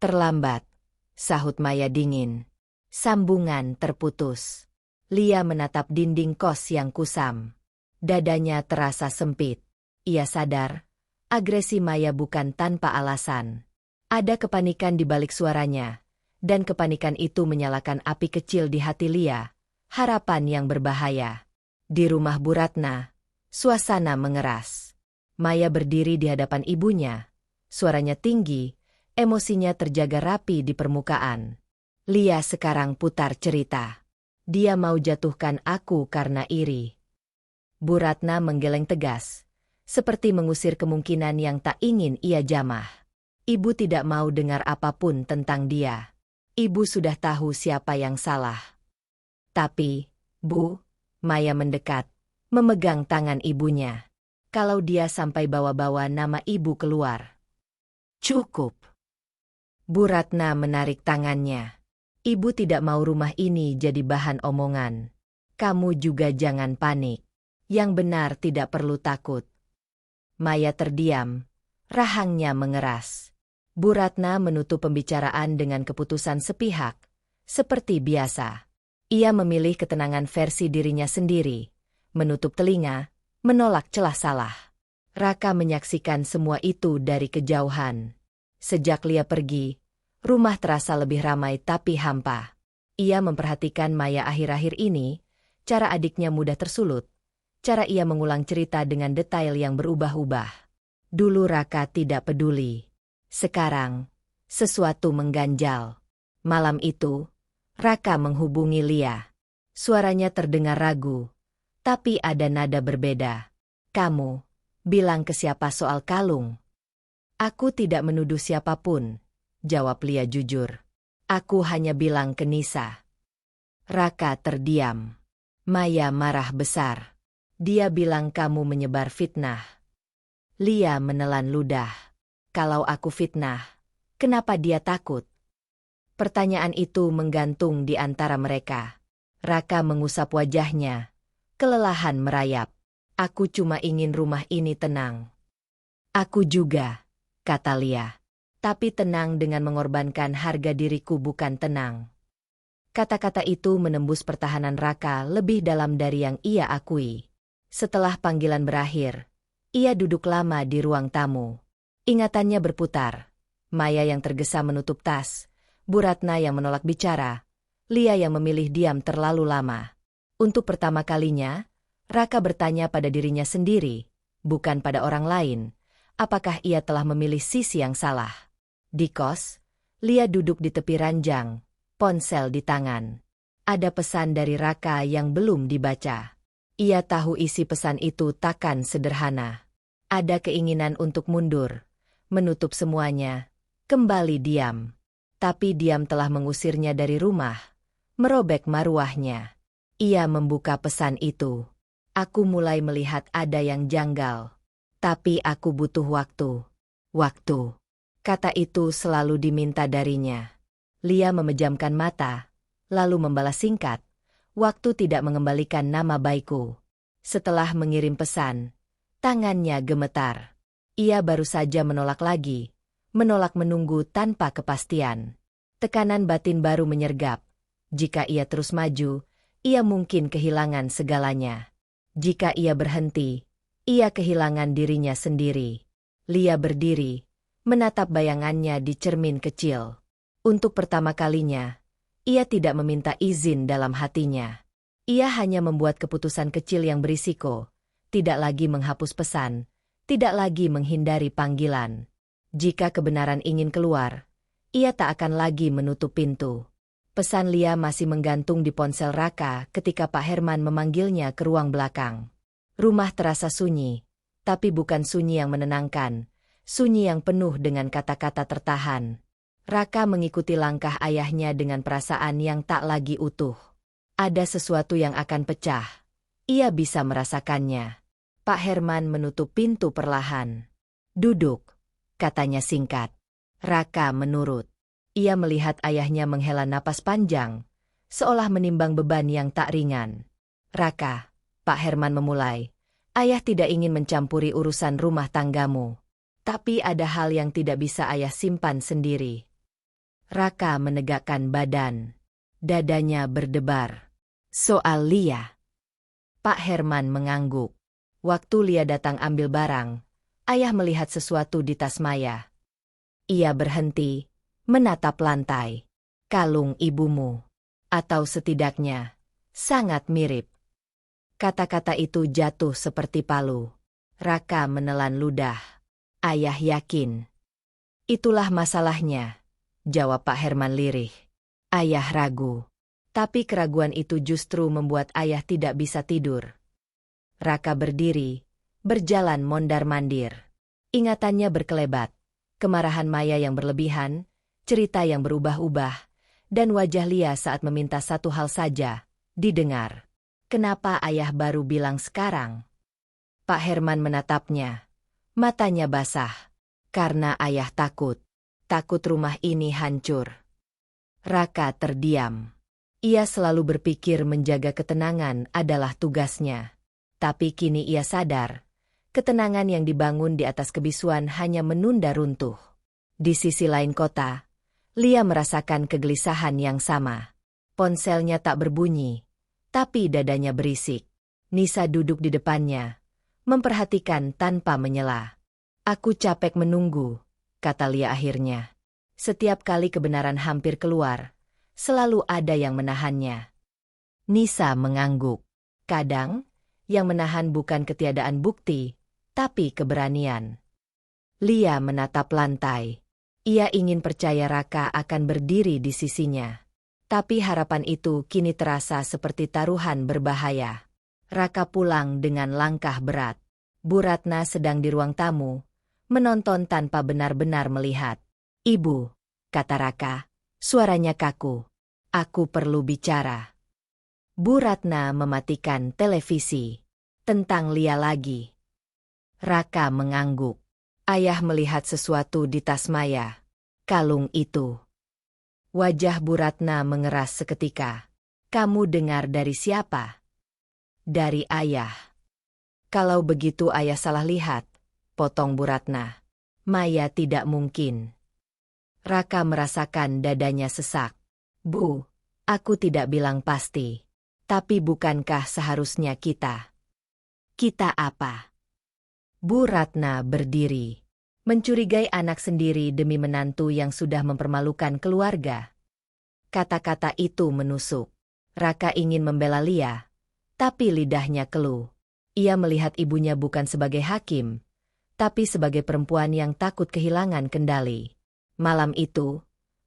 "Terlambat," sahut Maya dingin. Sambungan terputus. Lia menatap dinding kos yang kusam. Dadanya terasa sempit. Ia sadar, agresi Maya bukan tanpa alasan. Ada kepanikan di balik suaranya, dan kepanikan itu menyalakan api kecil di hati Lia, harapan yang berbahaya. Di rumah Bu Ratna, suasana mengeras. Maya berdiri di hadapan ibunya, suaranya tinggi, emosinya terjaga rapi di permukaan. Lia sekarang putar cerita. "Dia mau jatuhkan aku karena iri." Bu Ratna menggeleng tegas, seperti mengusir kemungkinan yang tak ingin ia jamah. Ibu tidak mau dengar apapun tentang dia. Ibu sudah tahu siapa yang salah. "Tapi, Bu," Maya mendekat, memegang tangan ibunya. "Kalau dia sampai bawa-bawa nama ibu keluar." "Cukup." Bu Ratna menarik tangannya. "Ibu tidak mau rumah ini jadi bahan omongan. Kamu juga jangan panik. Yang benar tidak perlu takut." Maya terdiam, rahangnya mengeras. Bu Ratna menutup pembicaraan dengan keputusan sepihak, seperti biasa. Ia memilih ketenangan versi dirinya sendiri, menutup telinga, menolak celah salah. Raka menyaksikan semua itu dari kejauhan. Sejak Lia pergi, rumah terasa lebih ramai tapi hampa. Ia memperhatikan Maya akhir-akhir ini, cara adiknya mudah tersulut. Cara ia mengulang cerita dengan detail yang berubah-ubah. Dulu Raka tidak peduli. Sekarang, sesuatu mengganjal. Malam itu, Raka menghubungi Lia. Suaranya terdengar ragu, tapi ada nada berbeda. "Kamu bilang ke siapa soal kalung?" "Aku tidak menuduh siapapun," jawab Lia jujur. "Aku hanya bilang ke Nisa." Raka terdiam. Maya marah besar. "Dia bilang kamu menyebar fitnah." Lia menelan ludah. "Kalau aku fitnah, kenapa dia takut?" Pertanyaan itu menggantung di antara mereka. Raka mengusap wajahnya. Kelelahan merayap. "Aku cuma ingin rumah ini tenang." "Aku juga," kata Lia. "Tapi tenang dengan mengorbankan harga diriku bukan tenang." Kata-kata itu menembus pertahanan Raka lebih dalam dari yang ia akui. Setelah panggilan berakhir, ia duduk lama di ruang tamu. Ingatannya berputar. Maya yang tergesa menutup tas, Bu Ratna yang menolak bicara, Lia yang memilih diam terlalu lama. Untuk pertama kalinya, Raka bertanya pada dirinya sendiri, bukan pada orang lain, apakah ia telah memilih sisi yang salah. Di kos, Lia duduk di tepi ranjang, ponsel di tangan. Ada pesan dari Raka yang belum dibaca. Ia tahu isi pesan itu takkan sederhana. Ada keinginan untuk mundur, menutup semuanya, kembali diam. Tapi diam telah mengusirnya dari rumah, merobek maruahnya. Ia membuka pesan itu. Aku mulai melihat ada yang janggal. Tapi aku butuh waktu. Waktu. Kata itu selalu diminta darinya. Lia memejamkan mata, lalu membalas singkat. Waktu tidak mengembalikan nama baikku. Setelah mengirim pesan, tangannya gemetar. Ia baru saja menolak lagi. Menolak menunggu tanpa kepastian. Tekanan batin baru menyergap. Jika ia terus maju, ia mungkin kehilangan segalanya. Jika ia berhenti, ia kehilangan dirinya sendiri. Lia berdiri, menatap bayangannya di cermin kecil. Untuk pertama kalinya, ia tidak meminta izin dalam hatinya. Ia hanya membuat keputusan kecil yang berisiko, tidak lagi menghapus pesan, tidak lagi menghindari panggilan. Jika kebenaran ingin keluar, ia tak akan lagi menutup pintu. Pesan Lia masih menggantung di ponsel Raka ketika Pak Herman memanggilnya ke ruang belakang. Rumah terasa sunyi, tapi bukan sunyi yang menenangkan, sunyi yang penuh dengan kata-kata tertahan. Raka mengikuti langkah ayahnya dengan perasaan yang tak lagi utuh. Ada sesuatu yang akan pecah. Ia bisa merasakannya. Pak Herman menutup pintu perlahan. "Duduk," katanya singkat. Raka menurut. Ia melihat ayahnya menghela napas panjang, seolah menimbang beban yang tak ringan. "Raka," Pak Herman memulai, "ayah tidak ingin mencampuri urusan rumah tanggamu. Tapi ada hal yang tidak bisa ayah simpan sendiri." Raka menegakkan badan. Dadanya berdebar. "Soal Lia." Pak Herman mengangguk. Waktu Lia datang ambil barang, ayah melihat sesuatu di tas Maya. Ia berhenti, menatap lantai. "Kalung ibumu. Atau setidaknya, sangat mirip." Kata-kata itu jatuh seperti palu. Raka menelan ludah. "Ayah yakin." "Itulah masalahnya," jawab Pak Herman lirih. Ayah ragu. Tapi keraguan itu justru membuat ayah tidak bisa tidur. Raka berdiri, berjalan mondar-mandir. Ingatannya berkelebat. Kemarahan Maya yang berlebihan, cerita yang berubah-ubah, dan wajah Lia saat meminta satu hal saja, didengar. "Kenapa ayah baru bilang sekarang?" Pak Herman menatapnya. Matanya basah. "Karena ayah takut. Takut rumah ini hancur." Raka terdiam. Ia selalu berpikir menjaga ketenangan adalah tugasnya. Tapi kini ia sadar, ketenangan yang dibangun di atas kebisuan hanya menunda runtuh. Di sisi lain kota, Lia merasakan kegelisahan yang sama. Ponselnya tak berbunyi, tapi dadanya berisik. Nisa duduk di depannya, memperhatikan tanpa menyela. "Aku capek menunggu," kata Lia akhirnya. Setiap kali kebenaran hampir keluar, selalu ada yang menahannya. Nisa mengangguk. Kadang, yang menahan bukan ketiadaan bukti, tapi keberanian. Lia menatap lantai. Ia ingin percaya Raka akan berdiri di sisinya. Tapi harapan itu kini terasa seperti taruhan berbahaya. Raka pulang dengan langkah berat. Bu Ratna sedang di ruang tamu, menonton tanpa benar-benar melihat. "Ibu," kata Raka, suaranya kaku. "Aku perlu bicara." Bu Ratna mematikan televisi. "Tentang Lia lagi?" Raka mengangguk. Ayah melihat sesuatu di tas Maya. Kalung itu. Wajah Bu Ratna mengeras seketika. "Kamu dengar dari siapa?" "Dari ayah." "Kalau begitu ayah salah lihat," potong Bu Ratna. "Maya tidak mungkin." Raka merasakan dadanya sesak. "Bu, aku tidak bilang pasti. Tapi bukankah seharusnya kita?" "Kita apa?" Bu Ratna berdiri. Mencurigai anak sendiri demi menantu yang sudah mempermalukan keluarga. Kata-kata itu menusuk. Raka ingin membela Lia, tapi lidahnya keluh. Ia melihat ibunya bukan sebagai hakim, tapi sebagai perempuan yang takut kehilangan kendali. Malam itu,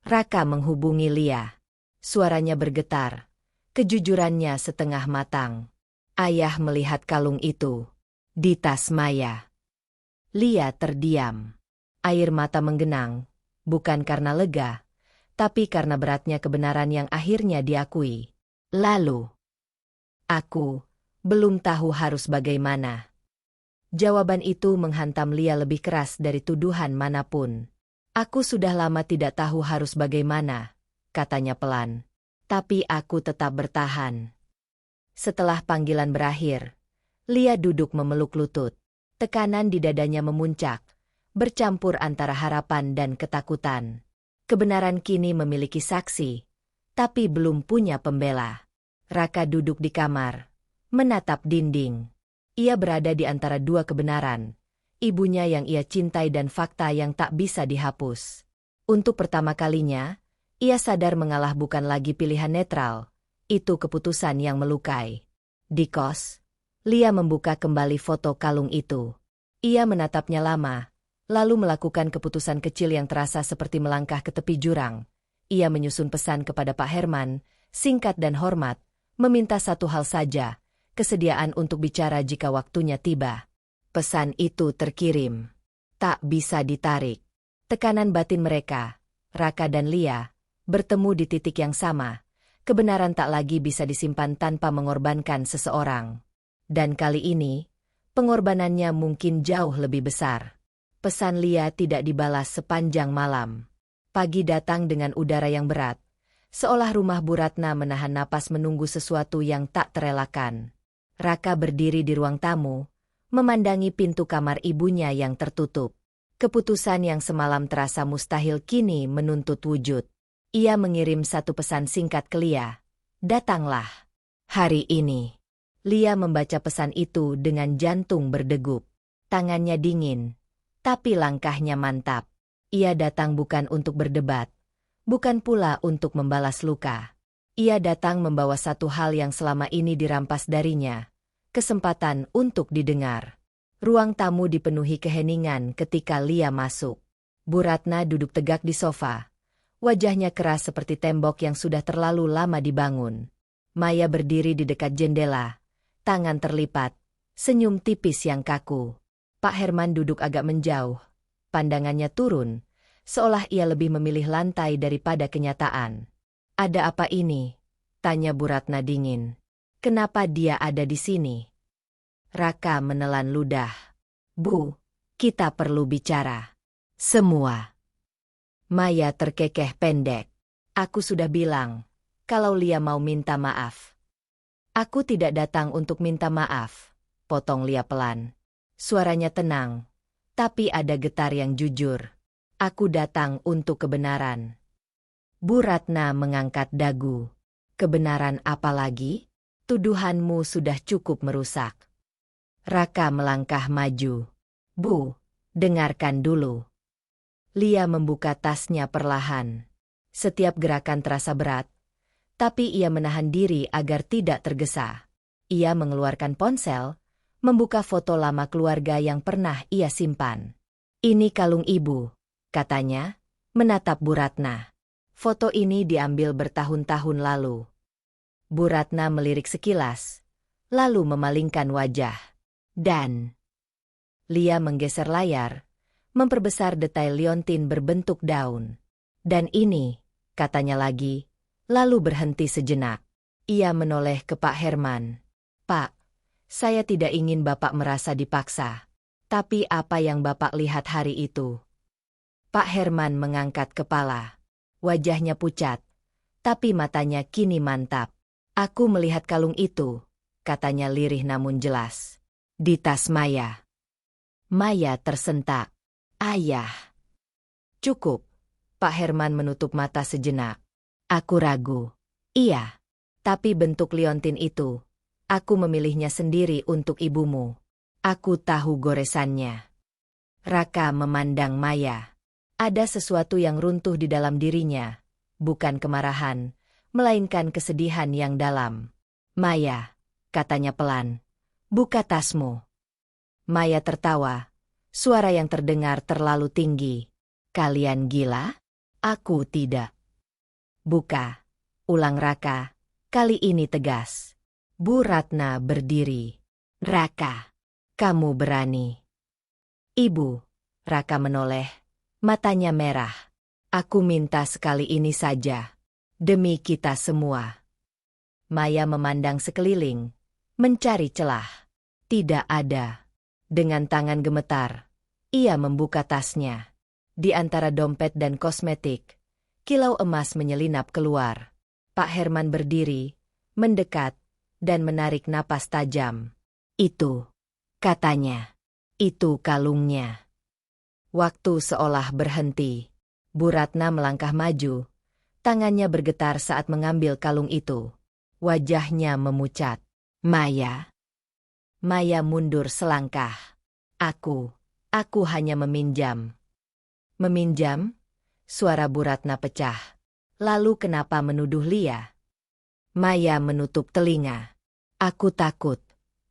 Raka menghubungi Lia. Suaranya bergetar. Kejujurannya setengah matang. "Ayah melihat kalung itu di tas Maya." Lia terdiam. Air mata menggenang, bukan karena lega, tapi karena beratnya kebenaran yang akhirnya diakui. Lalu, aku belum tahu harus bagaimana. Jawaban itu menghantam Lia lebih keras dari tuduhan manapun. Aku sudah lama tidak tahu harus bagaimana, katanya pelan. Tapi aku tetap bertahan. Setelah panggilan berakhir, Lia duduk memeluk lutut. Tekanan di dadanya memuncak, bercampur antara harapan dan ketakutan. Kebenaran kini memiliki saksi, tapi belum punya pembela. Raka duduk di kamar, menatap dinding. Ia berada di antara dua kebenaran, ibunya yang ia cintai dan fakta yang tak bisa dihapus. Untuk pertama kalinya, ia sadar mengalah bukan lagi pilihan netral, itu keputusan yang melukai. Di kos, Lia membuka kembali foto kalung itu. Ia menatapnya lama, lalu melakukan keputusan kecil yang terasa seperti melangkah ke tepi jurang. Ia menyusun pesan kepada Pak Herman, singkat dan hormat, meminta satu hal saja, kesediaan untuk bicara jika waktunya tiba. Pesan itu terkirim. Tak bisa ditarik. Tekanan batin mereka, Raka dan Lia, bertemu di titik yang sama. Kebenaran tak lagi bisa disimpan tanpa mengorbankan seseorang. Dan kali ini, pengorbanannya mungkin jauh lebih besar. Pesan Lia tidak dibalas sepanjang malam. Pagi datang dengan udara yang berat, seolah rumah Bu Ratna menahan napas menunggu sesuatu yang tak terelakkan. Raka berdiri di ruang tamu, memandangi pintu kamar ibunya yang tertutup. Keputusan yang semalam terasa mustahil kini menuntut wujud. Ia mengirim satu pesan singkat ke Lia. Datanglah. Hari ini. Lia membaca pesan itu dengan jantung berdegup. Tangannya dingin, tapi langkahnya mantap. Ia datang bukan untuk berdebat, bukan pula untuk membalas luka. Ia datang membawa satu hal yang selama ini dirampas darinya, kesempatan untuk didengar. Ruang tamu dipenuhi keheningan ketika Lia masuk. Bu Ratna duduk tegak di sofa. Wajahnya keras seperti tembok yang sudah terlalu lama dibangun. Maya berdiri di dekat jendela. Tangan terlipat, senyum tipis yang kaku. Pak Herman duduk agak menjauh. Pandangannya turun, seolah ia lebih memilih lantai daripada kenyataan. Ada apa ini? Tanya Bu Ratna dingin. Kenapa dia ada di sini? Raka menelan ludah. Bu, kita perlu bicara. Semua. Maya terkekeh pendek. Aku sudah bilang, kalau Lia mau minta maaf. Aku tidak datang untuk minta maaf, potong Lia pelan. Suaranya tenang, tapi ada getar yang jujur. Aku datang untuk kebenaran. Bu Ratna mengangkat dagu. Kebenaran apa lagi? Tuduhanmu sudah cukup merusak. Raka melangkah maju. Bu, dengarkan dulu. Lia membuka tasnya perlahan. Setiap gerakan terasa berat. Tapi ia menahan diri agar tidak tergesa. Ia mengeluarkan ponsel, membuka foto lama keluarga yang pernah ia simpan. Ini kalung ibu, katanya, menatap Bu Ratna. Foto ini diambil bertahun-tahun lalu. Bu Ratna melirik sekilas, lalu memalingkan wajah. Dan Lia menggeser layar, memperbesar detail liontin berbentuk daun. Dan ini, katanya lagi, lalu berhenti sejenak. Ia menoleh ke Pak Herman. Pak, saya tidak ingin Bapak merasa dipaksa. Tapi apa yang Bapak lihat hari itu? Pak Herman mengangkat kepala. Wajahnya pucat, tapi matanya kini mantap. Aku melihat kalung itu, katanya lirih namun jelas. Di tas Maya. Maya tersentak. Ayah. Cukup. Pak Herman menutup mata sejenak. Aku ragu. Iya. Tapi bentuk liontin itu, aku memilihnya sendiri untuk ibumu. Aku tahu goresannya. Raka memandang Maya. Ada sesuatu yang runtuh di dalam dirinya. Bukan kemarahan, melainkan kesedihan yang dalam. Maya, katanya pelan. Buka tasmu. Maya tertawa. Suara yang terdengar terlalu tinggi. Kalian gila? Aku tidak. Buka, ulang Raka, kali ini tegas. Bu Ratna berdiri. Raka, kamu berani. Ibu, Raka menoleh, matanya merah. Aku minta sekali ini saja. Demi kita semua. Maya memandang sekeliling, mencari celah. Tidak ada. Dengan tangan gemetar, ia membuka tasnya. Di antara dompet dan kosmetik, kilau emas menyelinap keluar. Pak Herman berdiri, mendekat, dan menarik napas tajam. Itu, katanya. Itu kalungnya. Waktu seolah berhenti. Bu Ratna melangkah maju. Tangannya bergetar saat mengambil kalung itu. Wajahnya memucat. Maya. Maya mundur selangkah. Aku hanya meminjam. Meminjam? Suara Bu Ratna pecah. Lalu kenapa menuduh Lia? Maya menutup telinga. Aku takut,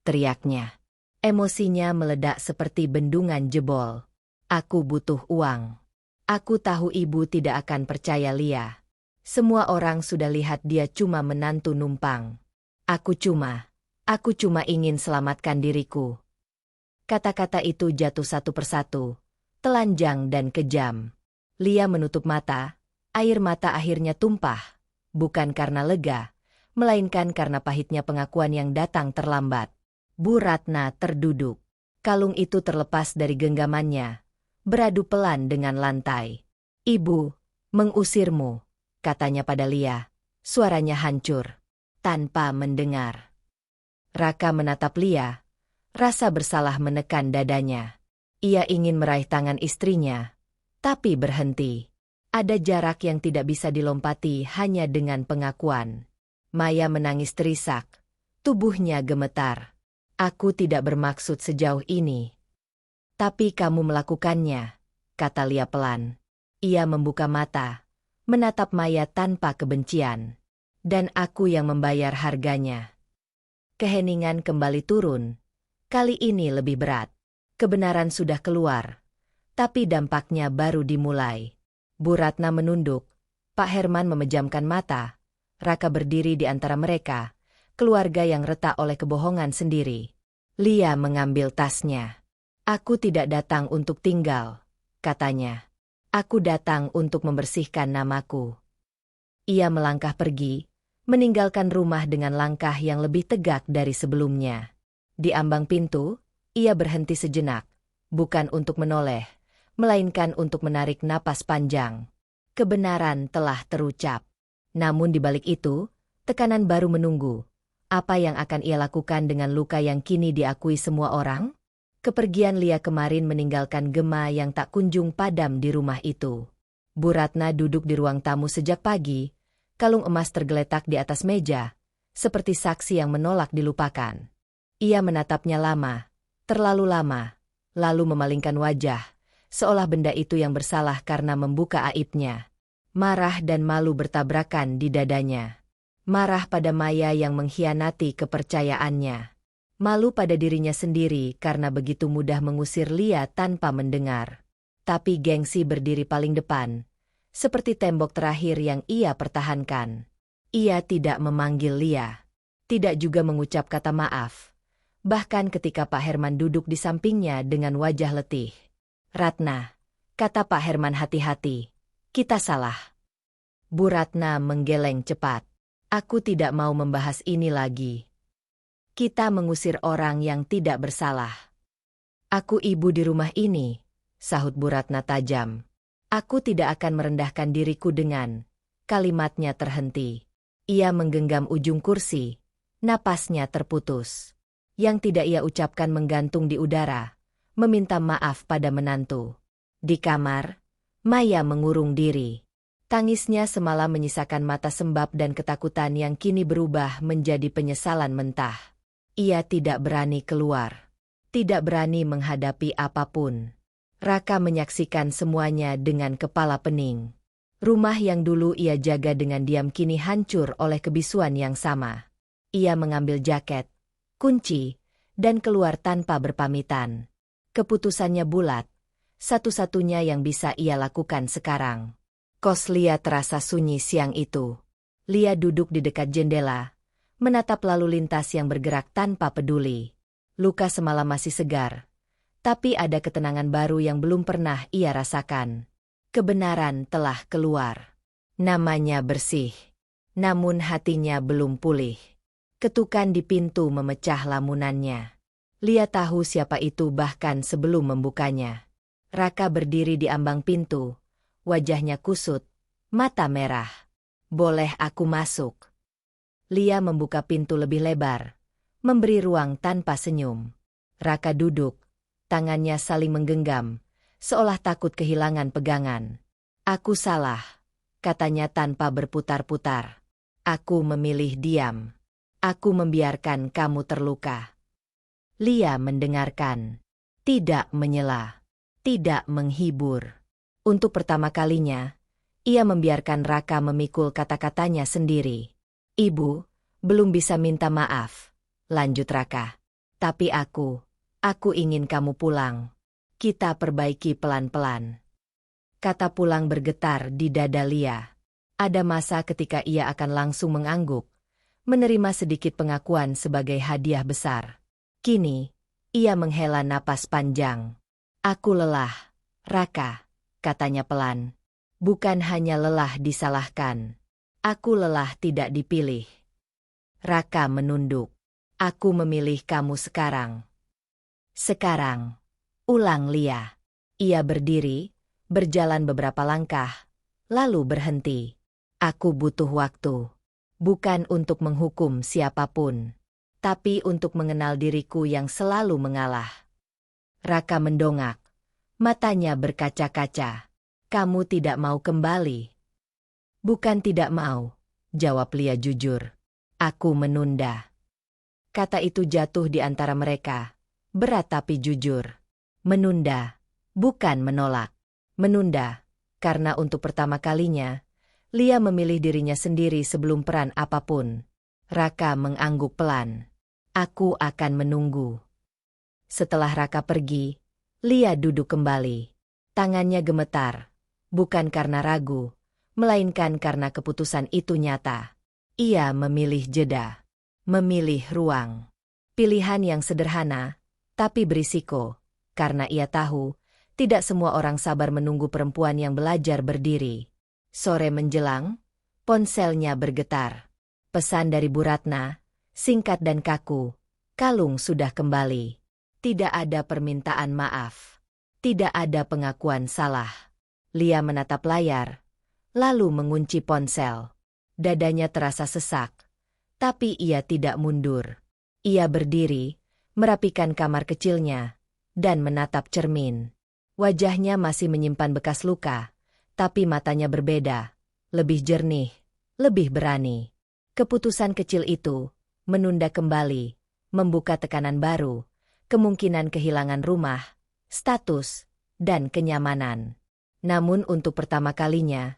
teriaknya. Emosinya meledak seperti bendungan jebol. Aku butuh uang. Aku tahu ibu tidak akan percaya Lia. Semua orang sudah lihat dia cuma menantu numpang. Aku cuma ingin selamatkan diriku. Kata-kata itu jatuh satu persatu, telanjang dan kejam. Lia menutup mata, air mata akhirnya tumpah. Bukan karena lega, melainkan karena pahitnya pengakuan yang datang terlambat. Bu Ratna terduduk. Kalung itu terlepas dari genggamannya, beradu pelan dengan lantai. Ibu, mengusirmu, katanya pada Lia. Suaranya hancur, tanpa mendengar. Raka menatap Lia, rasa bersalah menekan dadanya. Ia ingin meraih tangan istrinya, tapi berhenti. Ada jarak yang tidak bisa dilompati hanya dengan pengakuan. Maya menangis terisak, tubuhnya gemetar. Aku tidak bermaksud sejauh ini. Tapi kamu melakukannya, kata Lia pelan. Ia membuka mata, menatap Maya tanpa kebencian. Dan aku yang membayar harganya. Keheningan kembali turun. Kali ini lebih berat. Kebenaran sudah keluar. Tapi dampaknya baru dimulai. Bu Ratna menunduk. Pak Herman memejamkan mata. Raka berdiri di antara mereka. Keluarga yang retak oleh kebohongan sendiri. Lia mengambil tasnya. Aku tidak datang untuk tinggal, katanya. Aku datang untuk membersihkan namaku. Ia melangkah pergi, meninggalkan rumah dengan langkah yang lebih tegak dari sebelumnya. Di ambang pintu, ia berhenti sejenak, bukan untuk menoleh, melainkan untuk menarik napas panjang. Kebenaran telah terucap. Namun di balik itu, tekanan baru menunggu. Apa yang akan ia lakukan dengan luka yang kini diakui semua orang? Kepergian Lia kemarin meninggalkan gema yang tak kunjung padam di rumah itu. Bu Ratna duduk di ruang tamu sejak pagi, kalung emas tergeletak di atas meja, seperti saksi yang menolak dilupakan. Ia menatapnya lama, terlalu lama, lalu memalingkan wajah, seolah benda itu yang bersalah karena membuka aibnya. Marah dan malu bertabrakan di dadanya. Marah pada Maya yang mengkhianati kepercayaannya. Malu pada dirinya sendiri karena begitu mudah mengusir Lia tanpa mendengar. Tapi gengsi berdiri paling depan, seperti tembok terakhir yang ia pertahankan. Ia tidak memanggil Lia, tidak juga mengucap kata maaf. Bahkan ketika Pak Herman duduk di sampingnya dengan wajah letih. Ratna, kata Pak Herman hati-hati, kita salah. Bu Ratna menggeleng cepat. Aku tidak mau membahas ini lagi. Kita mengusir orang yang tidak bersalah. Aku ibu di rumah ini, sahut Bu Ratna tajam. Aku tidak akan merendahkan diriku dengan. Kalimatnya terhenti. Ia menggenggam ujung kursi. Napasnya terputus. Yang tidak ia ucapkan menggantung di udara. Meminta maaf pada menantu. Di kamar, Maya mengurung diri. Tangisnya semalam menyisakan mata sembab dan ketakutan yang kini berubah menjadi penyesalan mentah. Ia tidak berani keluar. Tidak berani menghadapi apapun. Raka menyaksikan semuanya dengan kepala pening. Rumah yang dulu ia jaga dengan diam kini hancur oleh kebisuan yang sama. Ia mengambil jaket, kunci, dan keluar tanpa berpamitan. Keputusannya bulat, satu-satunya yang bisa ia lakukan sekarang. Kos Lia terasa sunyi siang itu. Lia duduk di dekat jendela, menatap lalu lintas yang bergerak tanpa peduli. Luka semalam masih segar, Tapi ada ketenangan baru yang belum pernah ia rasakan. Kebenaran telah keluar. Namanya bersih. Namun hatinya belum pulih. Ketukan di pintu memecah lamunannya. Lia tahu siapa itu bahkan sebelum membukanya. Raka berdiri di ambang pintu. Wajahnya kusut, mata merah. Boleh aku masuk? Lia membuka pintu lebih lebar. Memberi ruang tanpa senyum. Raka duduk. Tangannya saling menggenggam, seolah takut kehilangan pegangan. Aku salah, katanya tanpa berputar-putar. Aku memilih diam. Aku membiarkan kamu terluka. Lia mendengarkan. Tidak menyela. Tidak menghibur. Untuk pertama kalinya, ia membiarkan Raka memikul kata-katanya sendiri. Ibu, belum bisa minta maaf, lanjut Raka. Tapi Aku ingin kamu pulang. Kita perbaiki pelan-pelan. Kata pulang bergetar di dada Lia. Ada masa ketika ia akan langsung mengangguk, menerima sedikit pengakuan sebagai hadiah besar. Kini, ia menghela napas panjang. Aku lelah, Raka, katanya pelan. Bukan hanya lelah disalahkan. Aku lelah tidak dipilih. Raka menunduk. Aku memilih kamu sekarang. Sekarang, ulang Lia. Ia berdiri, berjalan beberapa langkah, lalu berhenti. Aku butuh waktu. Bukan untuk menghukum siapapun, tapi untuk mengenal diriku yang selalu mengalah. Raka mendongak. Matanya berkaca-kaca. Kamu tidak mau kembali? Bukan tidak mau, jawab Lia jujur. Aku menunda. Kata itu jatuh di antara mereka. Berat tapi jujur. Menunda, bukan menolak. Menunda, karena untuk pertama kalinya, Lia memilih dirinya sendiri sebelum peran apapun. Raka mengangguk pelan. Aku akan menunggu. Setelah Raka pergi, Lia duduk kembali. Tangannya gemetar, bukan karena ragu, melainkan karena keputusan itu nyata. Ia memilih jeda, memilih ruang. Pilihan yang sederhana, tapi berisiko, karena ia tahu, tidak semua orang sabar menunggu perempuan yang belajar berdiri. Sore menjelang, ponselnya bergetar. Pesan dari Bu Ratna, singkat dan kaku, kalung sudah kembali. Tidak ada permintaan maaf. Tidak ada pengakuan salah. Lia menatap layar, lalu mengunci ponsel. Dadanya terasa sesak, tapi ia tidak mundur. Ia berdiri, merapikan kamar kecilnya, dan menatap cermin. Wajahnya masih menyimpan bekas luka, tapi matanya berbeda, lebih jernih, lebih berani. Keputusan kecil itu, menunda kembali, membuka tekanan baru, kemungkinan kehilangan rumah, status, dan kenyamanan. Namun untuk pertama kalinya,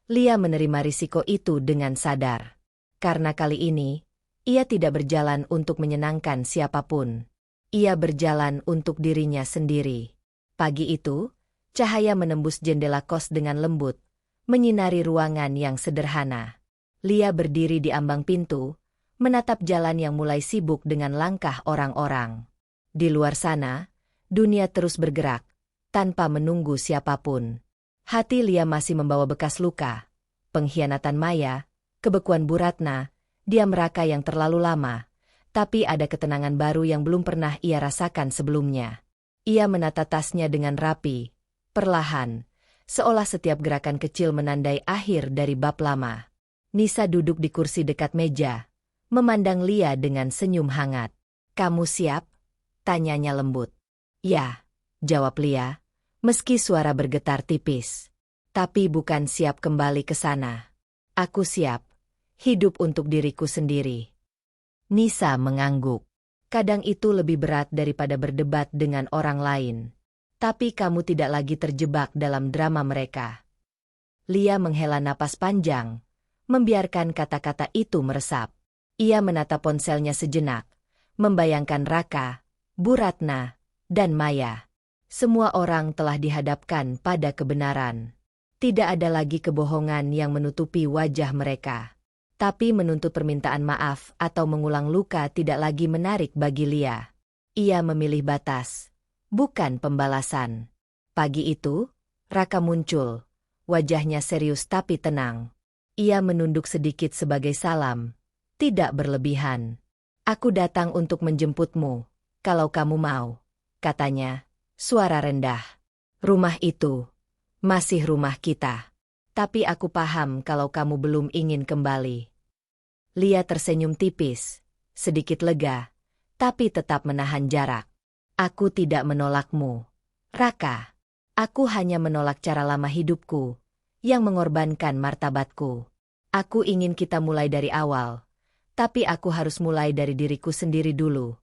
Lia menerima risiko itu dengan sadar. Karena kali ini, ia tidak berjalan untuk menyenangkan siapapun. Ia berjalan untuk dirinya sendiri. Pagi itu, cahaya menembus jendela kos dengan lembut, menyinari ruangan yang sederhana. Lia berdiri di ambang pintu, menatap jalan yang mulai sibuk dengan langkah orang-orang. Di luar sana, dunia terus bergerak, tanpa menunggu siapapun. Hati Lia masih membawa bekas luka, pengkhianatan Maya, kebekuan Bu Ratna, diam Raka yang terlalu lama, tapi ada ketenangan baru yang belum pernah ia rasakan sebelumnya. Ia menata tasnya dengan rapi, perlahan, seolah setiap gerakan kecil menandai akhir dari bab lama. Nisa duduk di kursi dekat meja, memandang Lia dengan senyum hangat. "Kamu siap?" tanyanya lembut. "Ya," jawab Lia, meski suara bergetar tipis. "Tapi bukan siap kembali ke sana. Aku siap hidup untuk diriku sendiri." Nisa mengangguk. "Kadang itu lebih berat daripada berdebat dengan orang lain. Tapi kamu tidak lagi terjebak dalam drama mereka." Lia menghela napas panjang, membiarkan kata-kata itu meresap. Ia menatap ponselnya sejenak, membayangkan Raka, Bu Ratna, dan Maya. Semua orang telah dihadapkan pada kebenaran. Tidak ada lagi kebohongan yang menutupi wajah mereka. Tapi menuntut permintaan maaf atau mengulang luka tidak lagi menarik bagi Lia. Ia memilih batas, bukan pembalasan. Pagi itu, Raka muncul, wajahnya serius tapi tenang. Ia menunduk sedikit sebagai salam, tidak berlebihan. Aku datang untuk menjemputmu, kalau kamu mau, katanya, suara rendah. Rumah itu masih rumah kita. Tapi aku paham kalau kamu belum ingin kembali. Lia tersenyum tipis, sedikit lega, tapi tetap menahan jarak. Aku tidak menolakmu, Raka. Aku hanya menolak cara lama hidupku, yang mengorbankan martabatku. Aku ingin kita mulai dari awal, tapi aku harus mulai dari diriku sendiri dulu.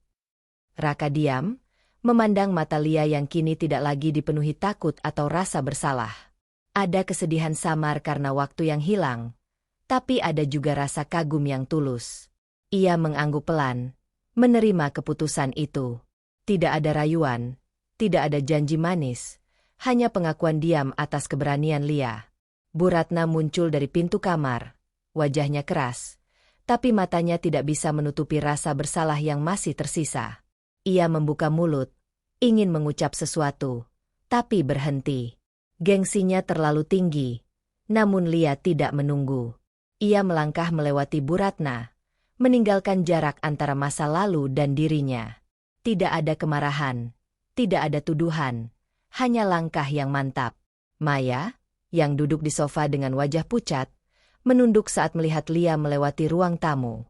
Raka diam, memandang mata Lia yang kini tidak lagi dipenuhi takut atau rasa bersalah. Ada kesedihan samar karena waktu yang hilang, tapi ada juga rasa kagum yang tulus. Ia mengangguk pelan, menerima keputusan itu. Tidak ada rayuan, tidak ada janji manis, hanya pengakuan diam atas keberanian Lia. Bu Ratna muncul dari pintu kamar, wajahnya keras, tapi matanya tidak bisa menutupi rasa bersalah yang masih tersisa. Ia membuka mulut, ingin mengucap sesuatu, tapi berhenti. Gengsinya terlalu tinggi, namun Lia tidak menunggu. Ia melangkah melewati Bu Ratna, meninggalkan jarak antara masa lalu dan dirinya. Tidak ada kemarahan, tidak ada tuduhan, hanya langkah yang mantap. Maya, yang duduk di sofa dengan wajah pucat, menunduk saat melihat Lia melewati ruang tamu.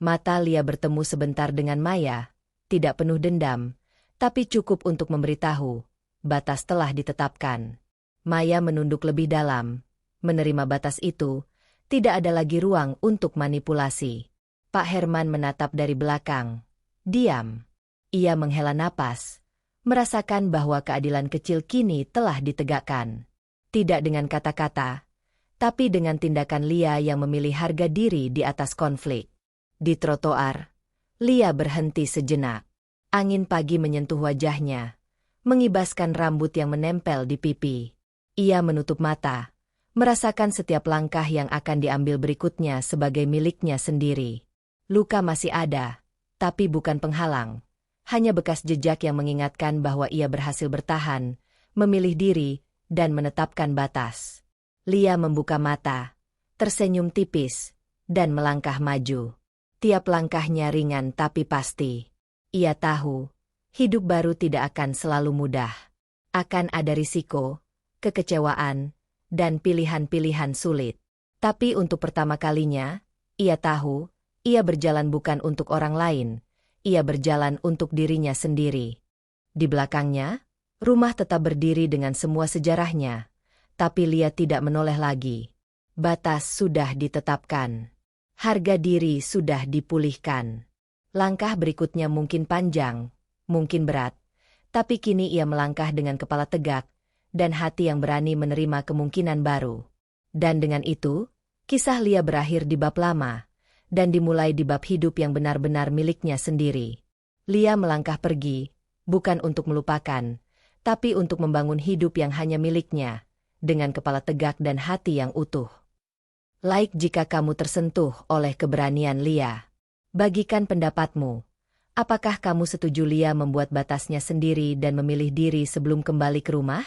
Mata Lia bertemu sebentar dengan Maya, tidak penuh dendam, tapi cukup untuk memberitahu, batas telah ditetapkan. Maya menunduk lebih dalam, menerima batas itu, tidak ada lagi ruang untuk manipulasi. Pak Herman menatap dari belakang. Diam. Ia menghela napas, merasakan bahwa keadilan kecil kini telah ditegakkan. Tidak dengan kata-kata, tapi dengan tindakan Lia yang memilih harga diri di atas konflik. Di trotoar, Lia berhenti sejenak. Angin pagi menyentuh wajahnya, mengibaskan rambut yang menempel di pipi. Ia menutup mata, merasakan setiap langkah yang akan diambil berikutnya sebagai miliknya sendiri. Luka masih ada, tapi bukan penghalang. Hanya bekas jejak yang mengingatkan bahwa ia berhasil bertahan, memilih diri, dan menetapkan batas. Lia membuka mata, tersenyum tipis, dan melangkah maju. Tiap langkahnya ringan tapi pasti. Ia tahu, hidup baru tidak akan selalu mudah. Akan ada risiko, kekecewaan, dan pilihan-pilihan sulit. Tapi untuk pertama kalinya, ia tahu, ia berjalan bukan untuk orang lain. Ia berjalan untuk dirinya sendiri. Di belakangnya, rumah tetap berdiri dengan semua sejarahnya, tapi Lia tidak menoleh lagi. Batas sudah ditetapkan. Harga diri sudah dipulihkan. Langkah berikutnya mungkin panjang, mungkin berat, tapi kini ia melangkah dengan kepala tegak, dan hati yang berani menerima kemungkinan baru. Dan dengan itu, kisah Lia berakhir di bab lama, dan dimulai di bab hidup yang benar-benar miliknya sendiri. Lia melangkah pergi, bukan untuk melupakan, tapi untuk membangun hidup yang hanya miliknya, dengan kepala tegak dan hati yang utuh. Like jika kamu tersentuh oleh keberanian Lia. Bagikan pendapatmu. Apakah kamu setuju Lia membuat batasnya sendiri dan memilih diri sebelum kembali ke rumah?